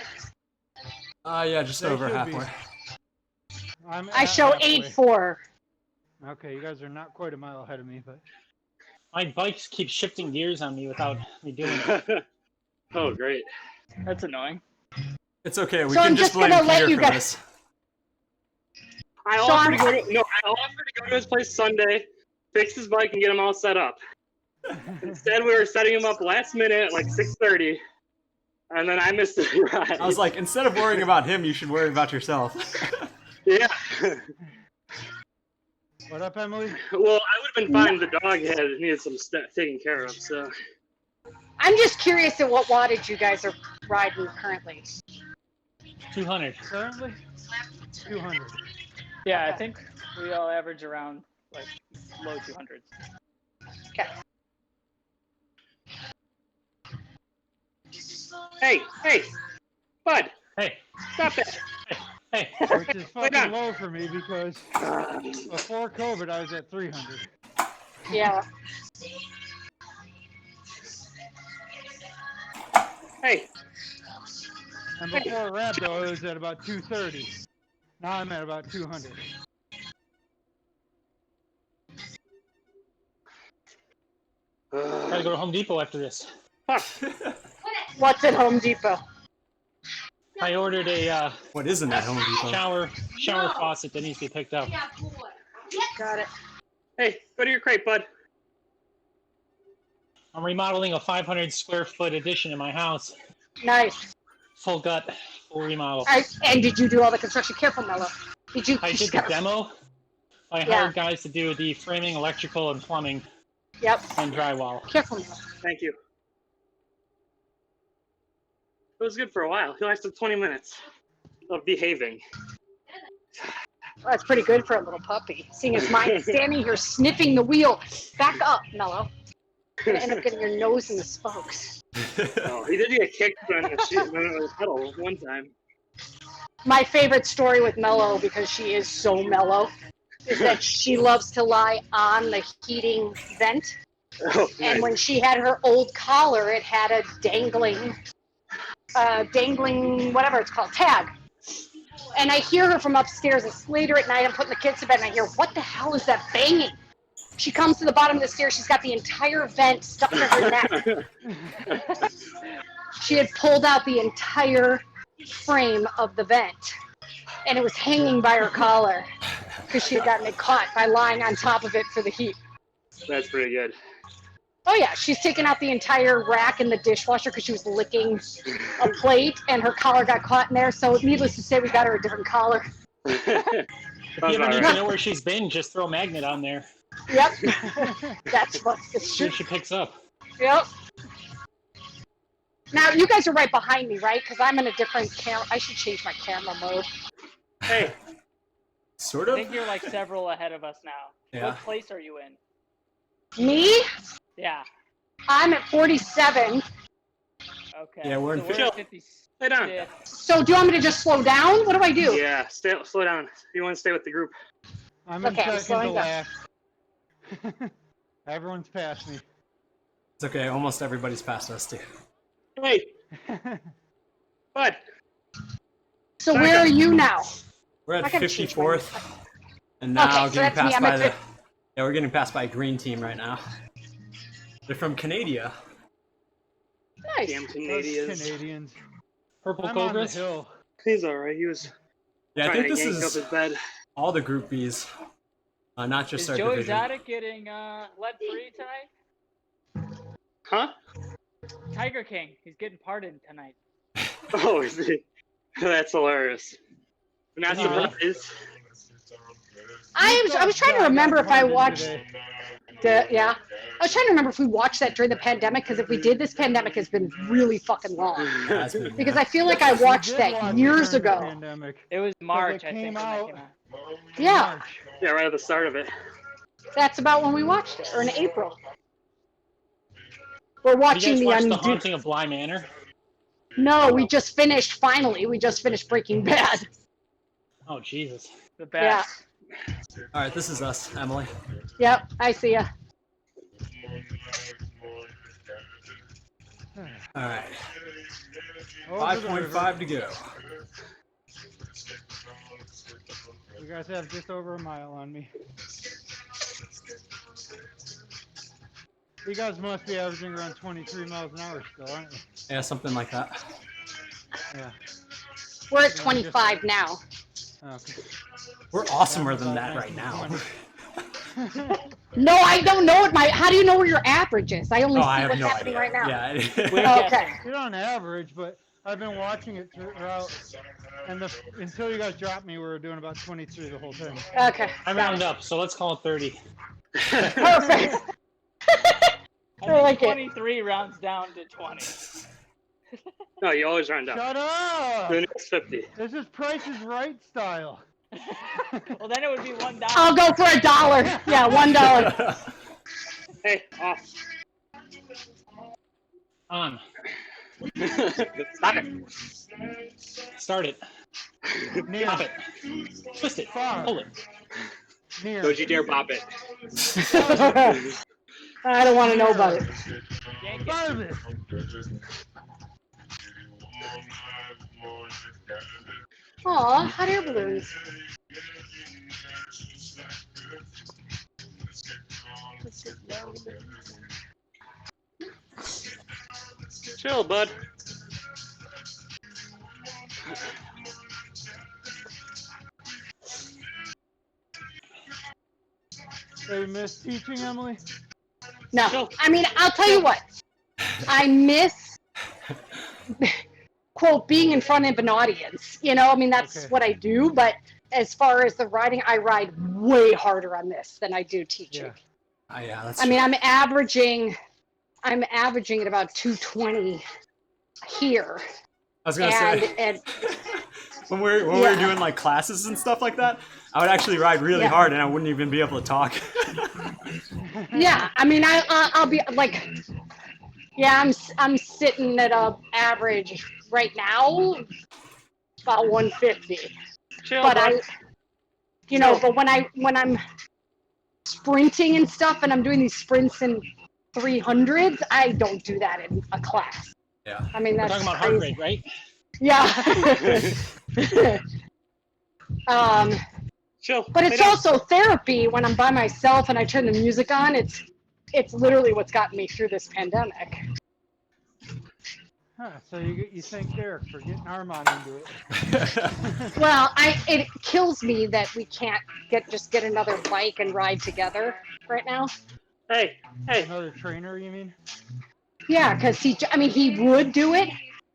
Yeah, just They over should be. halfway. I show halfway. 8-4. Okay, you guys are not quite a mile ahead of me, but My bikes keep shifting gears on me without me doing it. Oh, great. That's annoying. It's okay. We So can I'm just just gonna blame let Peter you for guys- this. I So offered I'm- to go to his place Sunday, fix his bike, and get him all set up. Instead, we were setting him up last minute at like 6:30, and then I missed the ride. I was like, instead of worrying about him, you should worry about yourself. Yeah. what up, Emily? Well, I would have been fine. The dog had needed some stuff taken care of, so. I'm just curious at what wattage you guys are riding currently. 200. Currently, 200. Yeah, I think we all average around like low 200s. Okay. Hey, bud, Hey, stop that. hey. Which is Wait fucking on. low for me because before COVID I was at 300. Yeah. Hey, And before Rhabdo I was at about 230. Now I'm at about 200. Gotta go to Home Depot after this. fuck. What's at Home Depot? I ordered a What is in that Home Depot? shower faucet that needs to be picked up. Got it. Hey, go to your crate, bud. I'm remodeling a 500 square foot addition in my house. Nice. Full gut, full remodel. And did you do all the construction? Careful, Mello. Did you? I did the demo. I Yeah. hired guys to do the framing, electrical, and plumbing, Yep. and drywall. Careful, Mello. Thank you. It was good for a while. It lasted 20 minutes of behaving. Well, that's pretty good for a little puppy. Seeing as mine standing here sniffing the wheel. Back up, Mello. You're gonna end up getting your nose in the spokes. Oh, he did get kicked on the pedal one time. My favorite story with Mello, because she is so mellow, is that she loves to lie on the heating vent. Oh, And when she had her old collar, it had a dangling, whatever it's called, tag. And I hear her from upstairs. It's later at night. I'm putting the kids to bed, and I hear, what the hell is that banging? She comes to the bottom of the stairs. She's got the entire vent stuck to her neck. She had pulled out the entire frame of the vent, and it was hanging by her collar because she had gotten it caught by lying on top of it for the heat. That's pretty good. Oh yeah, she's taken out the entire rack in the dishwasher because she was licking a plate, and her collar got caught in there. So needless to say, we got her a different collar. If you ever need to know where she's been, just throw a magnet on there. Yep. That's what the See if she picks up. Yep. Now you guys are right behind me, right? Because I'm in a different camera. I should change my camera mode. Hey, Sort I of. think you're like several ahead of us now. Yeah. What place are you in? Me? Yeah. I'm at 47. Okay. Yeah, we're in so we're Chill. at 56. Lay down. So do you want me to just slow down? What do I do? Yeah, slow down. You want to stay with the group. I'm in Okay, I'm second to slowing down. last. Everyone's past me. It's okay. Almost everybody's past us too. Hey, bud. So where are you now? We're at I gotta change my- 54th, and now Okay, so getting that's me. passed I'm by at the. fif- Yeah, we're getting passed by a green team right now. They're from Canada. Nice. Damn Those Canadians. Canadians. Purple I'm on the Cobras. hill. He's alright. He was Yeah, I trying think to this yank up is his bed. all the Group Bs, not just Is our Joe division. Exotic getting lead free tonight? Huh? Tiger King. He's getting pardoned tonight. Oh, is he? That's hilarious. Not Is he really? surprised. I was trying to remember if I Pardoned watched. today. Yeah. I was trying to remember if we watched that during the pandemic, because if we did, this pandemic has been really fucking long. Has been, Because yeah. I feel like I We watched did that watch it years during the ago. pandemic. It was March, it I think, came when that out- came out. Yeah, March. Yeah, right at the start of it. that's about when we watched it, or in April. We're Did you watching guys the watch The undo. Haunting of Bly Manor? No, we just finished. Finally, we just finished Breaking Bad. Oh, Jesus. The best. All right, this is us, Emily. Yep, I see ya. All right, Over the river. 5.5 to go. You guys have just over a mile on me. You guys must be averaging around 23 miles an hour still, aren't you? Yeah, something like that. Yeah. We're at 25 now. Okay. We're awesomer than that right now. No, I don't know what my. How do you know where your average is? I only Oh, see I have what's no happening idea. right now. Yeah. We're Okay. guessing. You're on average, but I've been watching it throughout, and until you guys dropped me, we were doing about 23 the whole time. Okay. I round up, so let's call it 30. Perfect. I like it. 23 rounds down to 20. No, you always round up. Shut up! Then it's 50. This is Price is Right style. Well, then it would be $1. I'll go for $1. Yeah, $1. Hey, off. On. Stop it. Start it. Near. Pop it. Twist it. Far. Pull it. Near. Don't you dare bop it. I don't want to know about it. Yank it. Above it. Aw, hot air balloons. Chill, bud. They miss teaching, Emily? No, I mean, I'll tell you what. I miss, quote, being in front of an audience. You know, I mean, that's Okay. what I do. But as far as the riding, I ride way harder on this than I do teaching. Yeah. Yeah, that's I mean, I'm averaging at about 220 here. I was gonna And, say and when we were Yeah. doing like classes and stuff like that, I would actually ride really Yeah. hard and I wouldn't even be able to talk. yeah, I mean, I'll be like, yeah, I'm sitting at a average right now about 150. Chill, But bud. but when I'm sprinting and stuff, and I'm doing these sprints in 300s, I don't do that in a class. Yeah. I mean, We're that's talking about heart crazy. rate, right? Yeah. Chill. But Lay it's down. also therapy when I'm by myself and I turn the music on. It's literally what's gotten me through this pandemic. Huh, so you thank Derrick for getting Armand into it. Well, it kills me that we can't get another bike and ride together right now. Hey, hey. Another trainer, you mean? Yeah, because he would do it,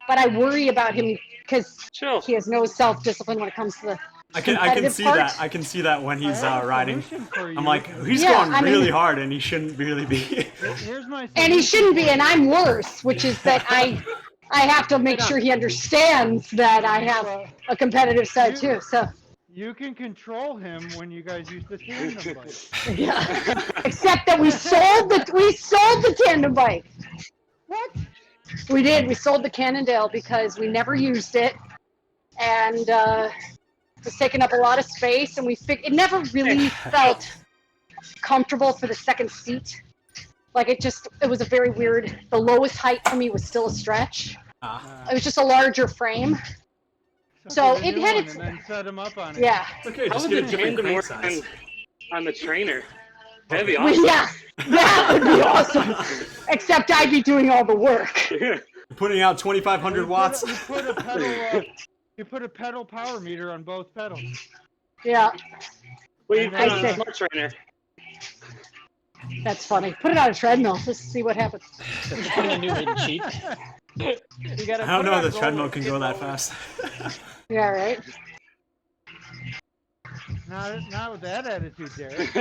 but I worry about him because Chill. he has no self-discipline when it comes to I can competitive see part. that. I can see that when he's I have a riding. solution for you. I'm like, he's Yeah, going I mean- really hard, and he shouldn't really be. Here's my And he solution shouldn't be, for and you. I'm worse, which is that I have to make sure he understands that I have Well, a competitive side you- too. So You can control him when you guys use the tandem bike. yeah. Except that we sold the tandem bike. What? We did. We sold the Cannondale because we never used it, and it was taking up a lot of space, and it never really felt comfortable for the second seat. Like it was a very weird. The lowest height for me was still a stretch. It was just a larger frame. So get a it new had one its- and then set him up on it. Yeah. It's okay, How just would get a the different tandem crank work size. on the trainer? That'd be awesome. Yeah. That would be awesome. Except I'd be doing all the work. Putting out 2,500 watts. You put a pedal power meter on both pedals. Yeah. Well, you And put then- on I a see. smart trainer. That's funny. Put it on a treadmill. Just see what happens. Put in a new hidden cheat. You gotta I don't put it know on the roller, treadmill can skid go that roller. fast. Yeah, right. Not with that attitude, Derek.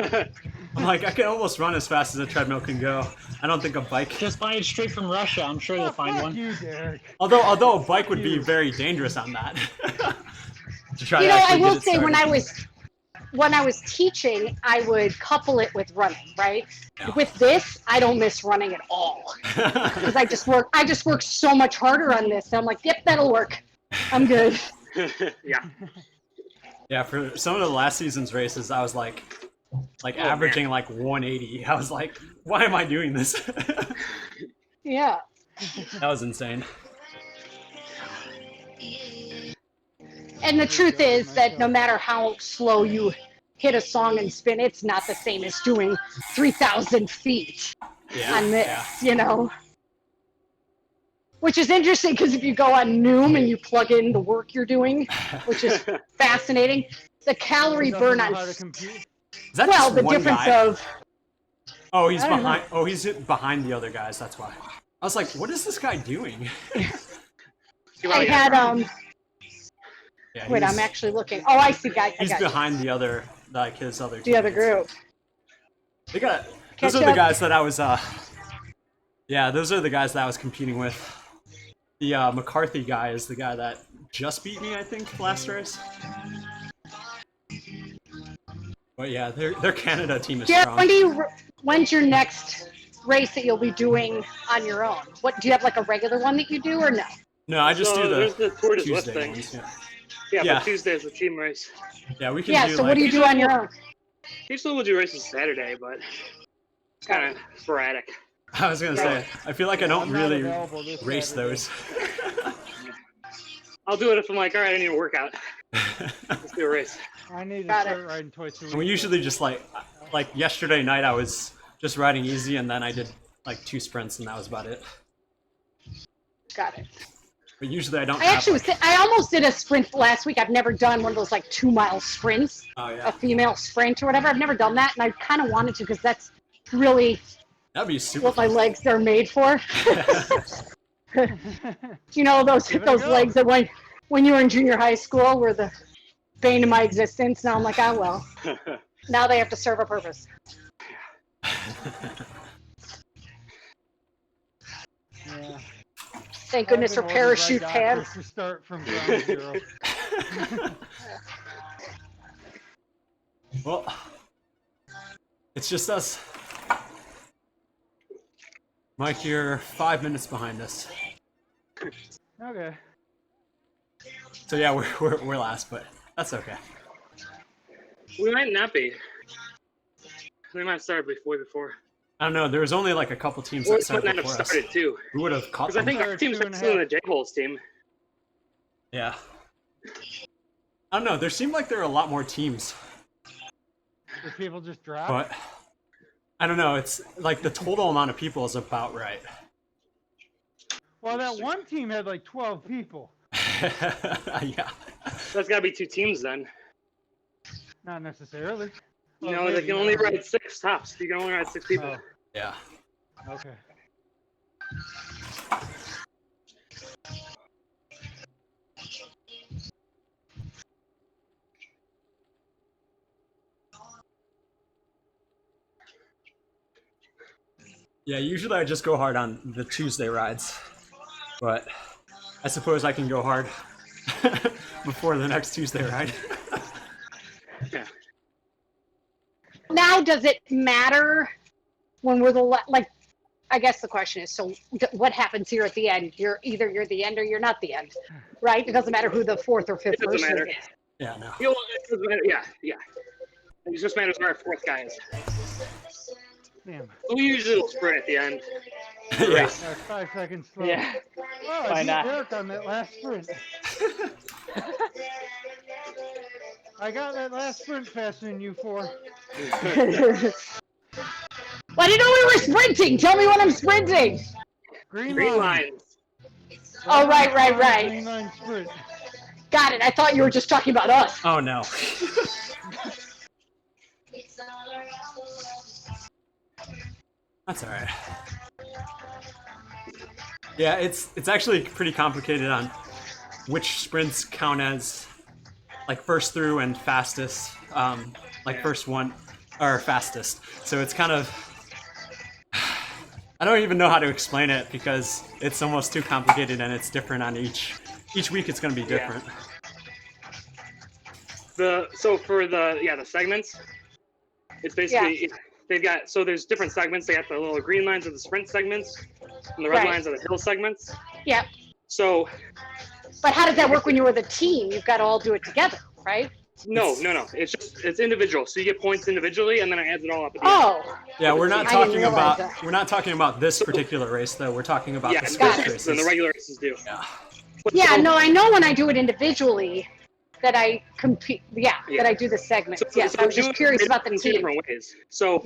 I'm like, I can almost run as fast as a treadmill can go. I don't think a bike. Just buy it straight from Russia. I'm sure you'll find Fuck one. you, Derek. Although a bike would be very dangerous on that. To try You to know, I actually will get it say started. when I was teaching, I would couple it with running, right? Yeah. With this, I don't miss running at all because I just work so much harder on this. So I'm like, yep, that'll work. I'm good. Yeah. Yeah, for some of the last season's races, I was like averaging like 180. I was like, why am I doing this? Yeah. That was insane. And the truth is that no matter how slow you hit a song and spin, it's not the same as doing 3,000 feet Yeah. on this, Yeah. you know? Which is interesting because if you go on Noom and you plug in the work you're doing, which is fascinating, the calorie Doesn't burn know on. how to compute. Is that Well, just the one difference guy? of. Oh, he's I don't behind. Oh, he's behind the other guys. That's why. I was like, what is this guy doing? I had, Yeah, wait, he's- I'm actually looking. Oh, I see, guys. I He's got you. behind the other, like his other. The other teammates. group. They got. Catch Those are the up. guys that I was. Yeah, those are the guys that I was competing with. The McCarthy guy is the guy that just beat me, I think, last race. But yeah, their Canada team is Jared, strong. when's your next race that you'll be doing on your own? What do you have like a regular one that you do or no? No, I just So do there's the Tour de Zwift Tuesday thing. ones. Yeah. Yeah, Yeah. but Tuesday is the team race. Yeah, we can Yeah. do So like. what do you do on your own? Usually we'll do races Saturday, but it's kind of sporadic. I was gonna say, I feel like I don't I'm not really available this race Saturday. those. I'll do it if I'm like, all right, I need a workout. Let's do a race. I need to Got it. start riding twice a week. And we usually just like yesterday night I was just riding easy and then I did like 2 sprints and that was about it. Got it. But usually I don't. I have, actually like, I almost did a sprint last week. I've never done one of those like 2-mile sprints, Oh a yeah, female sprint or whatever. I've never done that, and I kind of wanted to because that's really that'd be super. what my fun. legs are made for. You know those Give it a those go. legs that when you were in junior high school were the bane of my existence. Now I'm like, oh well. Now they have to serve a purpose. Yeah. Thank goodness for I've been ordered by parachute doctors pants. To start from ground zero. Well, it's just us. Mike, you're 5 minutes behind us. Okay. So yeah, we're last, but that's okay. We might not be. We might start before. I don't know. There was only like a couple teams Or that we started might have before us. started too. We would have caught Because I them. think our team's Two and a still in the half. J-Holes team. Yeah. I don't know. There seemed like there were a lot more teams, Did people just drop? but I don't know. It's like the total amount of people is about right. Well, that one team had like 12 people. Yeah. That's got to be 2 teams then. Not necessarily. You Well, know, they maybe, can only yeah. ride 6 tops. You can only ride 6 people. Oh, Yeah. okay. Yeah, usually I just go hard on the Tuesday rides, but I suppose I can go hard before the next Tuesday ride. Yeah. Now, does it matter when we're like? I guess the question is, so what happens here at the end? You're the end or you're not the end, right? It doesn't matter who the fourth or fifth It doesn't person matter. is. Yeah, no. You know, it doesn't matter. Yeah. It just matters where our fourth guy is. Damn. We usually will sprint at the end. Yeah. That's 5 seconds slow. Yeah. Oh, Why I beat not? Derrick on that last sprint. I got that last sprint faster than you four. Well, I didn't know we were sprinting. Tell me when I'm sprinting. Green Green line. lines. Oh, right. Green line sprint. Got it. I thought you were just talking about us. Oh no. That's all right. Yeah, it's actually pretty complicated on which sprints count as like first through and fastest. Like first one or fastest. So it's kind of I don't even know how to explain it because it's almost too complicated and it's different on each week. It's going to be different. So for the segments, it's basically they've got there's different segments. They got the little green lines are the sprint segments, and the red lines are the hill segments. Yep. So. But how does that work when you're with a team? You've got to all do it together, right? No. It's individual. So you get points individually, and then it adds it all up at the end. Oh. Yeah, we're not I didn't talking realize about that. we're not talking about this particular race though. We're talking about the Got sprint it. races. Than the regular races do. Yeah. Yeah, no, I know when I do it individually that I compete. Yeah, that I do the segments. Yes, I was just curious about the in two team. different ways. So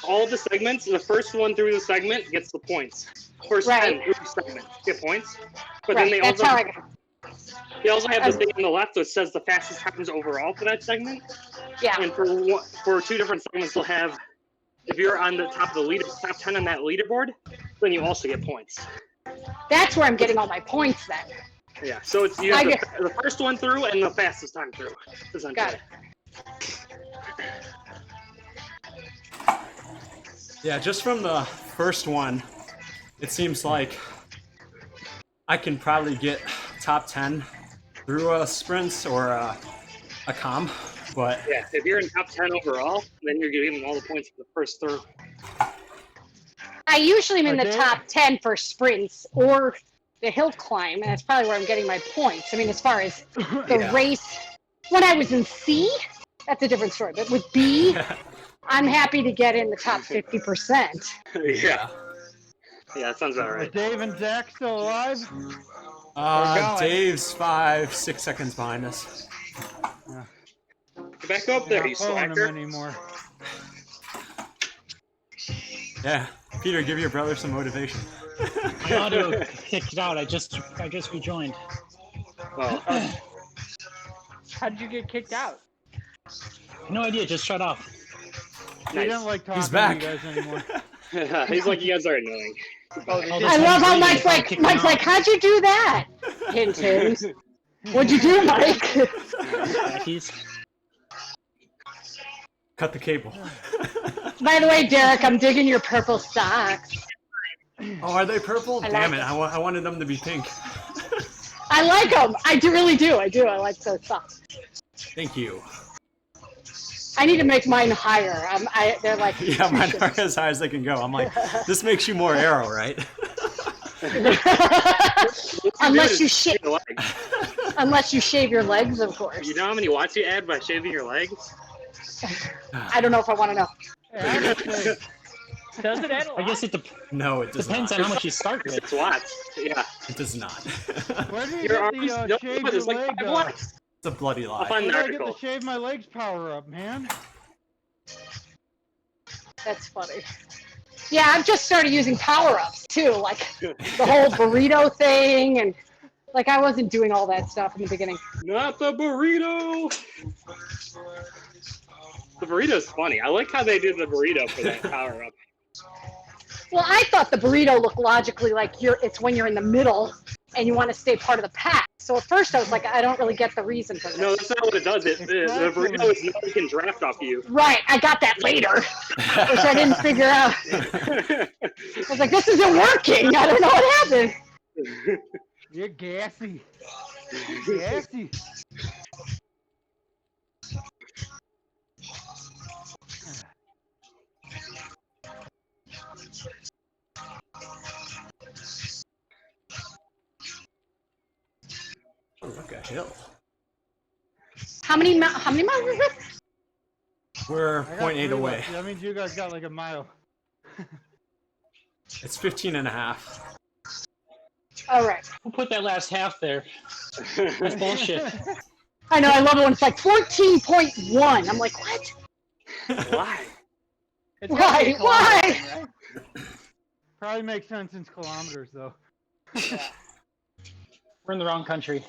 all the segments, the first one through the segment gets the points. First 10 through the segment get points. But then they That's also how I got. they also have this thing on the left that says the fastest times overall for that segment. Yeah. And for two different segments, they'll have if you're on the top of the top 10 on that leaderboard, then you also get points. That's where I'm getting all my points then. Yeah, so it's you have the first one through and the fastest time through. Got it. Yeah, just from the first one, it seems like I can probably get top 10 through a sprints or a comm, but yeah, if you're in top 10 overall, then you're getting all the points for the first through. I usually am in the top 10 for sprints or the hill climb, and that's probably where I'm getting my points. I mean, as far as the race, when I was in C, that's a different story. But with B, I'm happy to get in the top 50%. Yeah, that sounds about right. Are Dave and Zach still alive? Dave's 5-6 seconds behind us. Get back up there, you slacker. Anymore. Yeah, Peter, give your brother some motivation. My audio kicked out. I just rejoined. Well, How did you get kicked out? No idea. Just shut off. He didn't like talking He's back. to you guys anymore. he's like, you guys are annoying. I love how Mike's like, how'd you do that? Hint, hint. What'd you do, Mike? Cut the cable. By the way, Derrick, I'm digging your purple socks. Oh, are they purple? I Damn like it, I wanted them to be pink. I like them. I really do. I do. I like those socks. Thank you. I need to make mine higher. They're like Yeah, mine are as high as they can go. I'm like, this makes you more arrow, right? Unless you shave your legs, of course. You know how many watts you add by shaving your legs? I don't know if I want to know. Does it add a lot? I guess it No, it does depends not. on how much you start with. It's watts. Yeah. It does not. Where do you Your get arms, the no, shave your it's like leg? 5 watts. It's a bloody I'll lie. find Where an do I get article. the shave my legs power up, man? That's funny. Yeah, I've just started using power-ups too, like the whole burrito thing, and like I wasn't doing all that stuff in the beginning. Not the burrito. The burrito's funny. I like how they did the burrito for that power up. Well, I thought the burrito looked logically like it's when you're in the middle and you want to stay part of the pack. So at first I was like, I don't really get the reason for this. No, that's not what it does. The burrito is no one can draft off you. Right, I got that later, which I didn't figure out. was like, this isn't working. I don't know what happened. You're gassy. Gassy. Oh, look, a hill. How many miles is it? We're I got 0.8 3 away. left. That means you guys got like a mile. It's 15 and a half. All right. Who put that last half there? That's bullshit. I know, I love it when it's like 14.1. I'm like, what? Why? It's gotta be a Why? kilometer, right? Probably makes sense in kilometers though. Yeah. We're in the wrong country.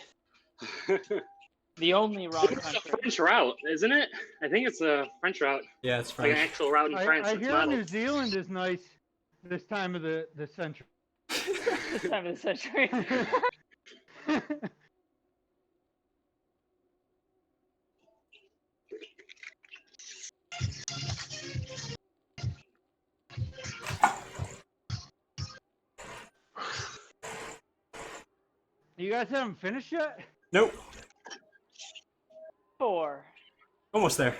The only wrong It's a country. French route, isn't it? I think it's a French route. Yeah, it's Like an French. actual route in France. I It's hear metal. New Zealand is nice this time of the century. This time of the century. You guys haven't finished yet? Nope. 4. Almost there.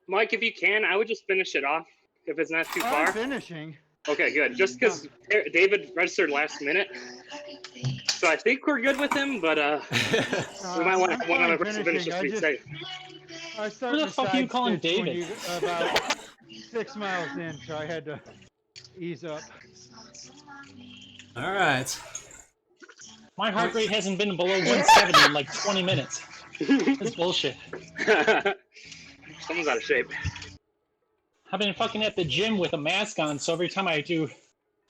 Mike, if you can, I would just finish it off if it's not too I'm far. finishing. Okay, good. Just because David registered last minute, so I think we're good with him. But we might want I'm one other fine person to finish just to be finishing. safe. I started Who the fuck are you calling when David? you about 6 miles in, so I had to ease up. All right. My heart rate hasn't been below 170 in like 20 minutes. That's bullshit. Someone's out of shape. I've been fucking at the gym with a mask on, so every time I do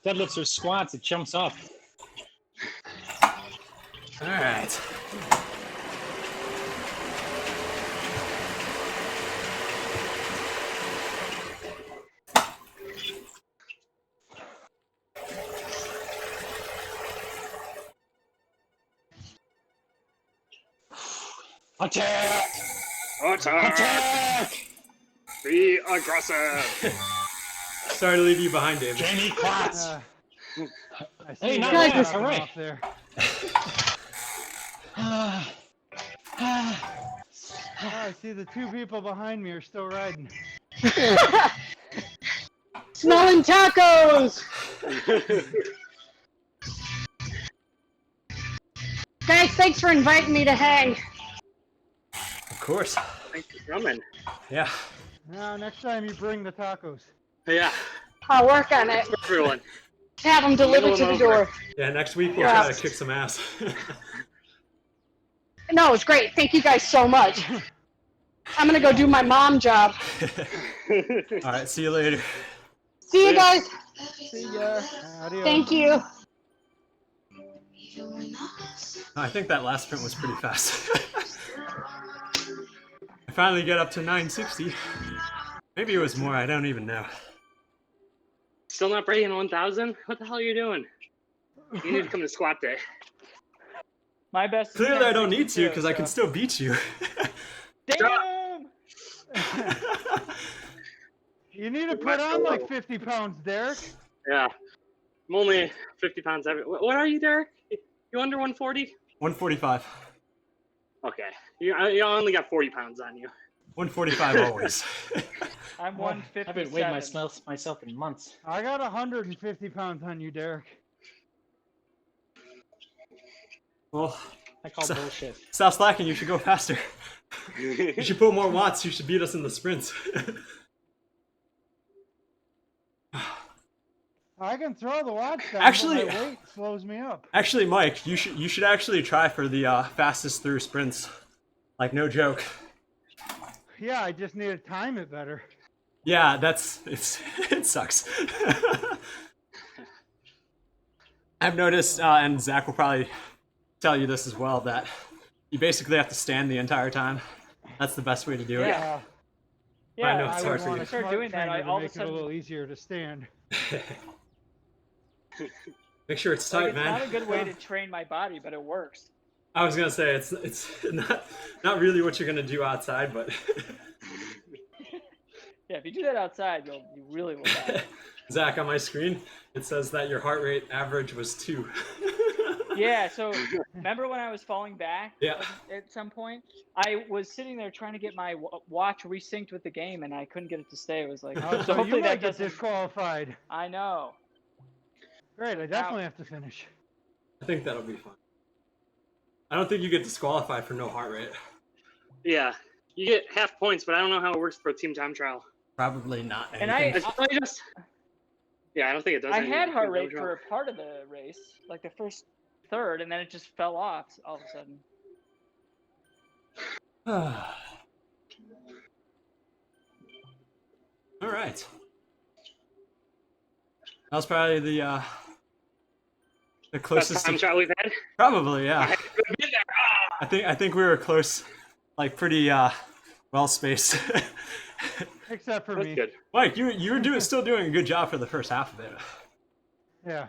deadlifts or squats, it jumps up. All right. Attack! Attack! Attack! Be aggressive! Sorry to leave you behind, David. Jamie Klotz! I see Hey, you not guys bad, dropping all right. off there. I see the 2 people behind me are still riding. Smelling tacos. Guys, thanks for inviting me to hang. Of course. Thanks for coming. Yeah. Now, next time you bring the tacos. Yeah, I'll work on it. everyone. Have them delivered to the door. Yeah, next week we'll Yeah. try to kick some ass. No, it's great. Thank you guys so much. I'm gonna go do my mom job. All right, see you later. See you guys. See ya. Adios. Thank you. I think that last sprint was pretty fast. I finally get up to 960. Maybe it was more, I don't even know. Still not breaking 1,000? What the hell are you doing? You need to come to squat day. My best. is Clearly I don't need to 10:62, because I can still beat you. Damn! You need to put on like 50 pounds, Derek. Yeah. I'm only 50 pounds heavy. What are you, Derek? You under 140? 145. Okay. You only got 40 pounds on you. 145 always. I'm Oh, 157. I haven't weighed myself in months. I got 150 pounds on you, Derek. Well, I call So- bullshit. stop slacking, you should go faster. You should put more watts, you should beat us in the sprints. I can throw the watch down, Actually- but my weight slows me up. Actually, Mike, you should actually try for the fastest through sprints. Like, no joke. Yeah, I just need to time it better. Yeah, it sucks. I've noticed, and Zach will probably tell you this as well, that you basically have to stand the entire time. That's the best way to do it. Yeah. Yeah, I know it's I hard would for want you. a I started smart doing that, trainer to all of a make it a sudden- little easier to stand. Make sure it's Like, tight, it's man. not a good way to train my body, but it works. I was gonna say it's not really what you're gonna do outside, but Yeah, if you do that outside, you really will die. Zach, on my screen, it says that your heart rate average was 2. Yeah, so remember when I was falling back Yeah. at some point? I was sitting there trying to get my watch resynced with the game, and I couldn't get it to stay. It was like, Oh, so so hopefully you that might get doesn't. disqualified. I know. Great, I Now- definitely have to finish. I think that'll be fun. I don't think you get disqualified for no heart rate. Yeah, you get half points, but I don't know how it works for a team time trial. Probably not anything. And I It's probably just. Yeah, I don't think it does. I anything had with heart team rate time for trial. a part of the race, like the first third, and then it just fell off all of a sudden. All right. That was probably the Best closest. time trial we've had. Probably, I yeah. had to admit that. Ah! I think we were close, like pretty well spaced. Except for That's me. good. Mike, you were still doing a good job for the first half of it. Yeah.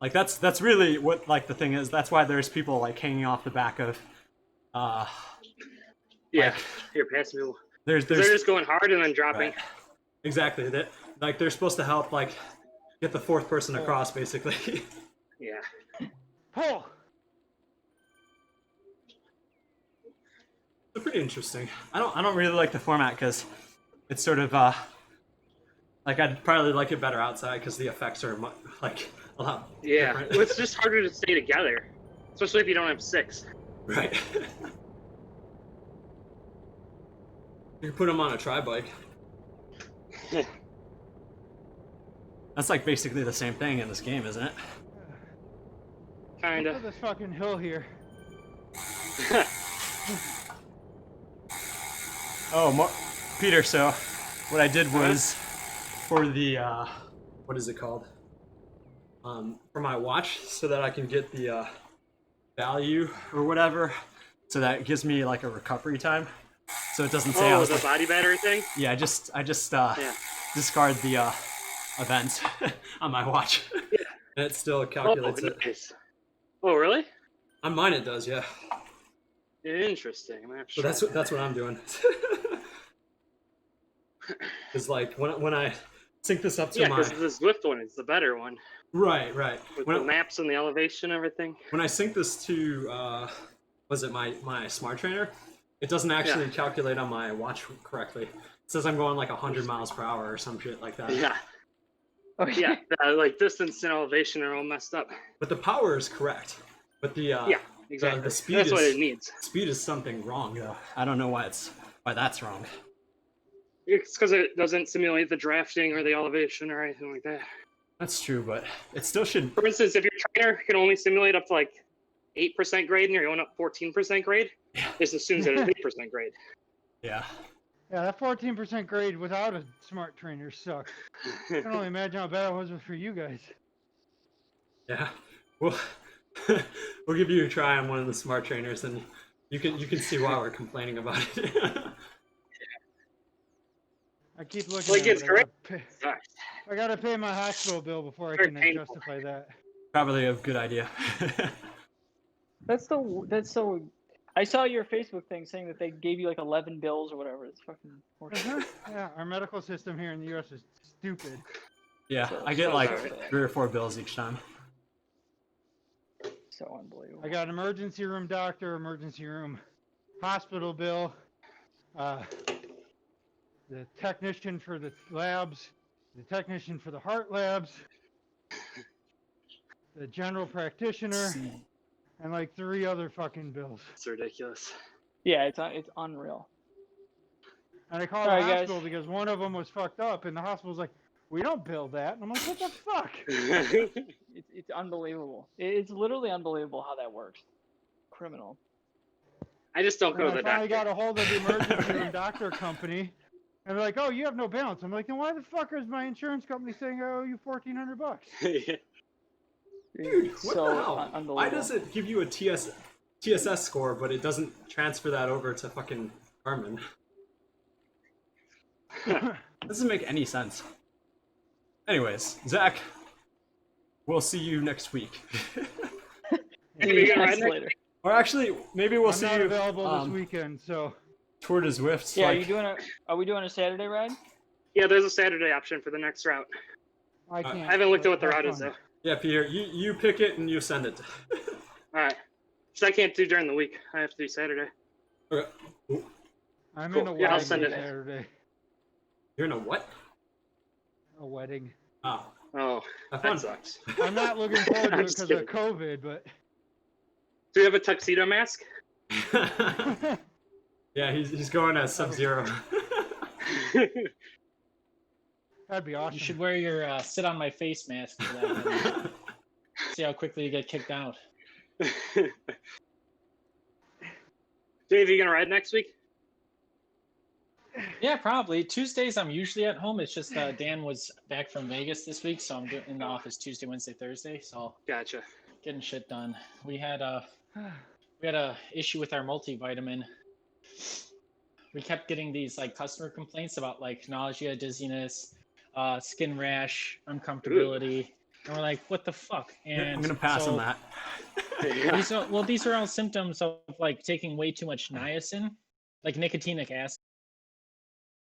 Like that's really what like the thing is. That's why there's people like hanging off the back of. Yeah, Like, you're passing people. there's They're just going hard and then dropping. right. Exactly that like they're supposed to help like get the fourth person across basically. Yeah. Pull! It's pretty interesting. I don't really like the format because it's sort of like I'd probably like it better outside because the effects are like a lot Yeah. different. Well, it's just harder to stay together, especially if you don't have 6. Right. You can put them on a tri-bike. That's like basically the same thing in this game, isn't it? Look Kinda. at this fucking hill here. Oh, Peter, so what I did was for the, what is it called? For my watch, so that I can get the value or whatever, so that it gives me like a recovery time. So it doesn't say I Oh, was the like, body battery thing? yeah, I just Yeah. discard the events on my watch. Yeah. And it still Oh, calculates it. nice. Oh, really? On mine it does, yeah. Interesting. I'm gonna have to So try that's what I'm doing. It's like when I sync this up to Yeah, my because the Zwift one is the better one. right With when the maps and the elevation and everything. when I sync this to was it my smart trainer, it doesn't actually calculate on my watch correctly. It says I'm going like 100 miles per hour or some shit like that. Yeah. Oh Yeah. Like distance and elevation are all messed up. But the power is correct. But the Yeah, exactly. the speed That's what is- it needs. speed is something wrong though. I don't know why that's wrong. It's because it doesn't simulate the drafting or the elevation or anything like that. That's true, but it still should. For instance, if your trainer can only simulate up to like 8% grade and you're going up 14% grade, this assumes that it's 8% grade. Yeah. Yeah, that 14% grade without a smart trainer sucks. I can only imagine how bad it was for you guys. Yeah. We'll we'll give you a try on one of the smart trainers, and you can see why we're complaining about it. I keep looking Like, at it. it's great. Sucks. I gotta pay my hospital bill before I Very can painful. justify that. Probably a good idea. That's so. I saw your Facebook thing saying that they gave you like 11 bills or whatever. It's fucking horseshit. Yeah, our medical system here in the U.S. is stupid. Yeah, I get like 3 or 4 bills each time. So unbelievable. I got an emergency room doctor, emergency room hospital bill, the technician for the labs, the technician for the heart labs, the general practitioner, and like 3 other fucking bills. It's ridiculous. Yeah, it's unreal. And I called Sorry, the guys. hospital because one of them was fucked up, and the hospital's like, "We don't bill that." And I'm like, "What the fuck?" It's unbelievable. It's literally unbelievable how that works. Criminal. I just don't go And to I the finally doctor. got a hold of the emergency room doctor company, and they're like, "Oh, you have no balance." I'm like, "Then why the fuck is my insurance company saying I owe you $1,400?" Dude, what So the hell? unbelievable. Why does it give you a TSS score, but it doesn't transfer that over to fucking Garmin? Doesn't make any sense. Anyways, Zach, we'll see you next week. Maybe get a ride Yes, next later. Or actually, maybe we'll I'm see not you available this weekend, so toward his Zwift. Yeah, like, are we doing a Saturday ride? Yeah, there's a Saturday option for the next route. I can't. I haven't looked at but what the have route is fun. though. Yeah, Peter, you pick it and you send it. All right. So I can't do during the week. I have to do Saturday. Okay. I'm Cool. in a Yeah, I'll wedding send on it. Saturday. You're in a what? A wedding. Oh, Oh, have that fun. sucks. I'm not looking forward to I'm it just because kidding. of COVID, but Do you have a tuxedo mask? Yeah, he's going as Sub-Zero. that'd be awesome. You should wear your sit on my face mask for that. And see how quickly you get kicked out. Dave, you gonna ride next week? Yeah, probably. Tuesdays I'm usually at home. It's just Dan was back from Vegas this week, so I'm in the office Tuesday, Wednesday, Thursday. So Gotcha. getting shit done. We had a issue with our multivitamin. We kept getting these like customer complaints about like nausea, dizziness, skin rash, uncomfortability, and we're like, what the fuck? And I'm gonna pass so on that. these are all symptoms of like taking way too much niacin, like nicotinic acid.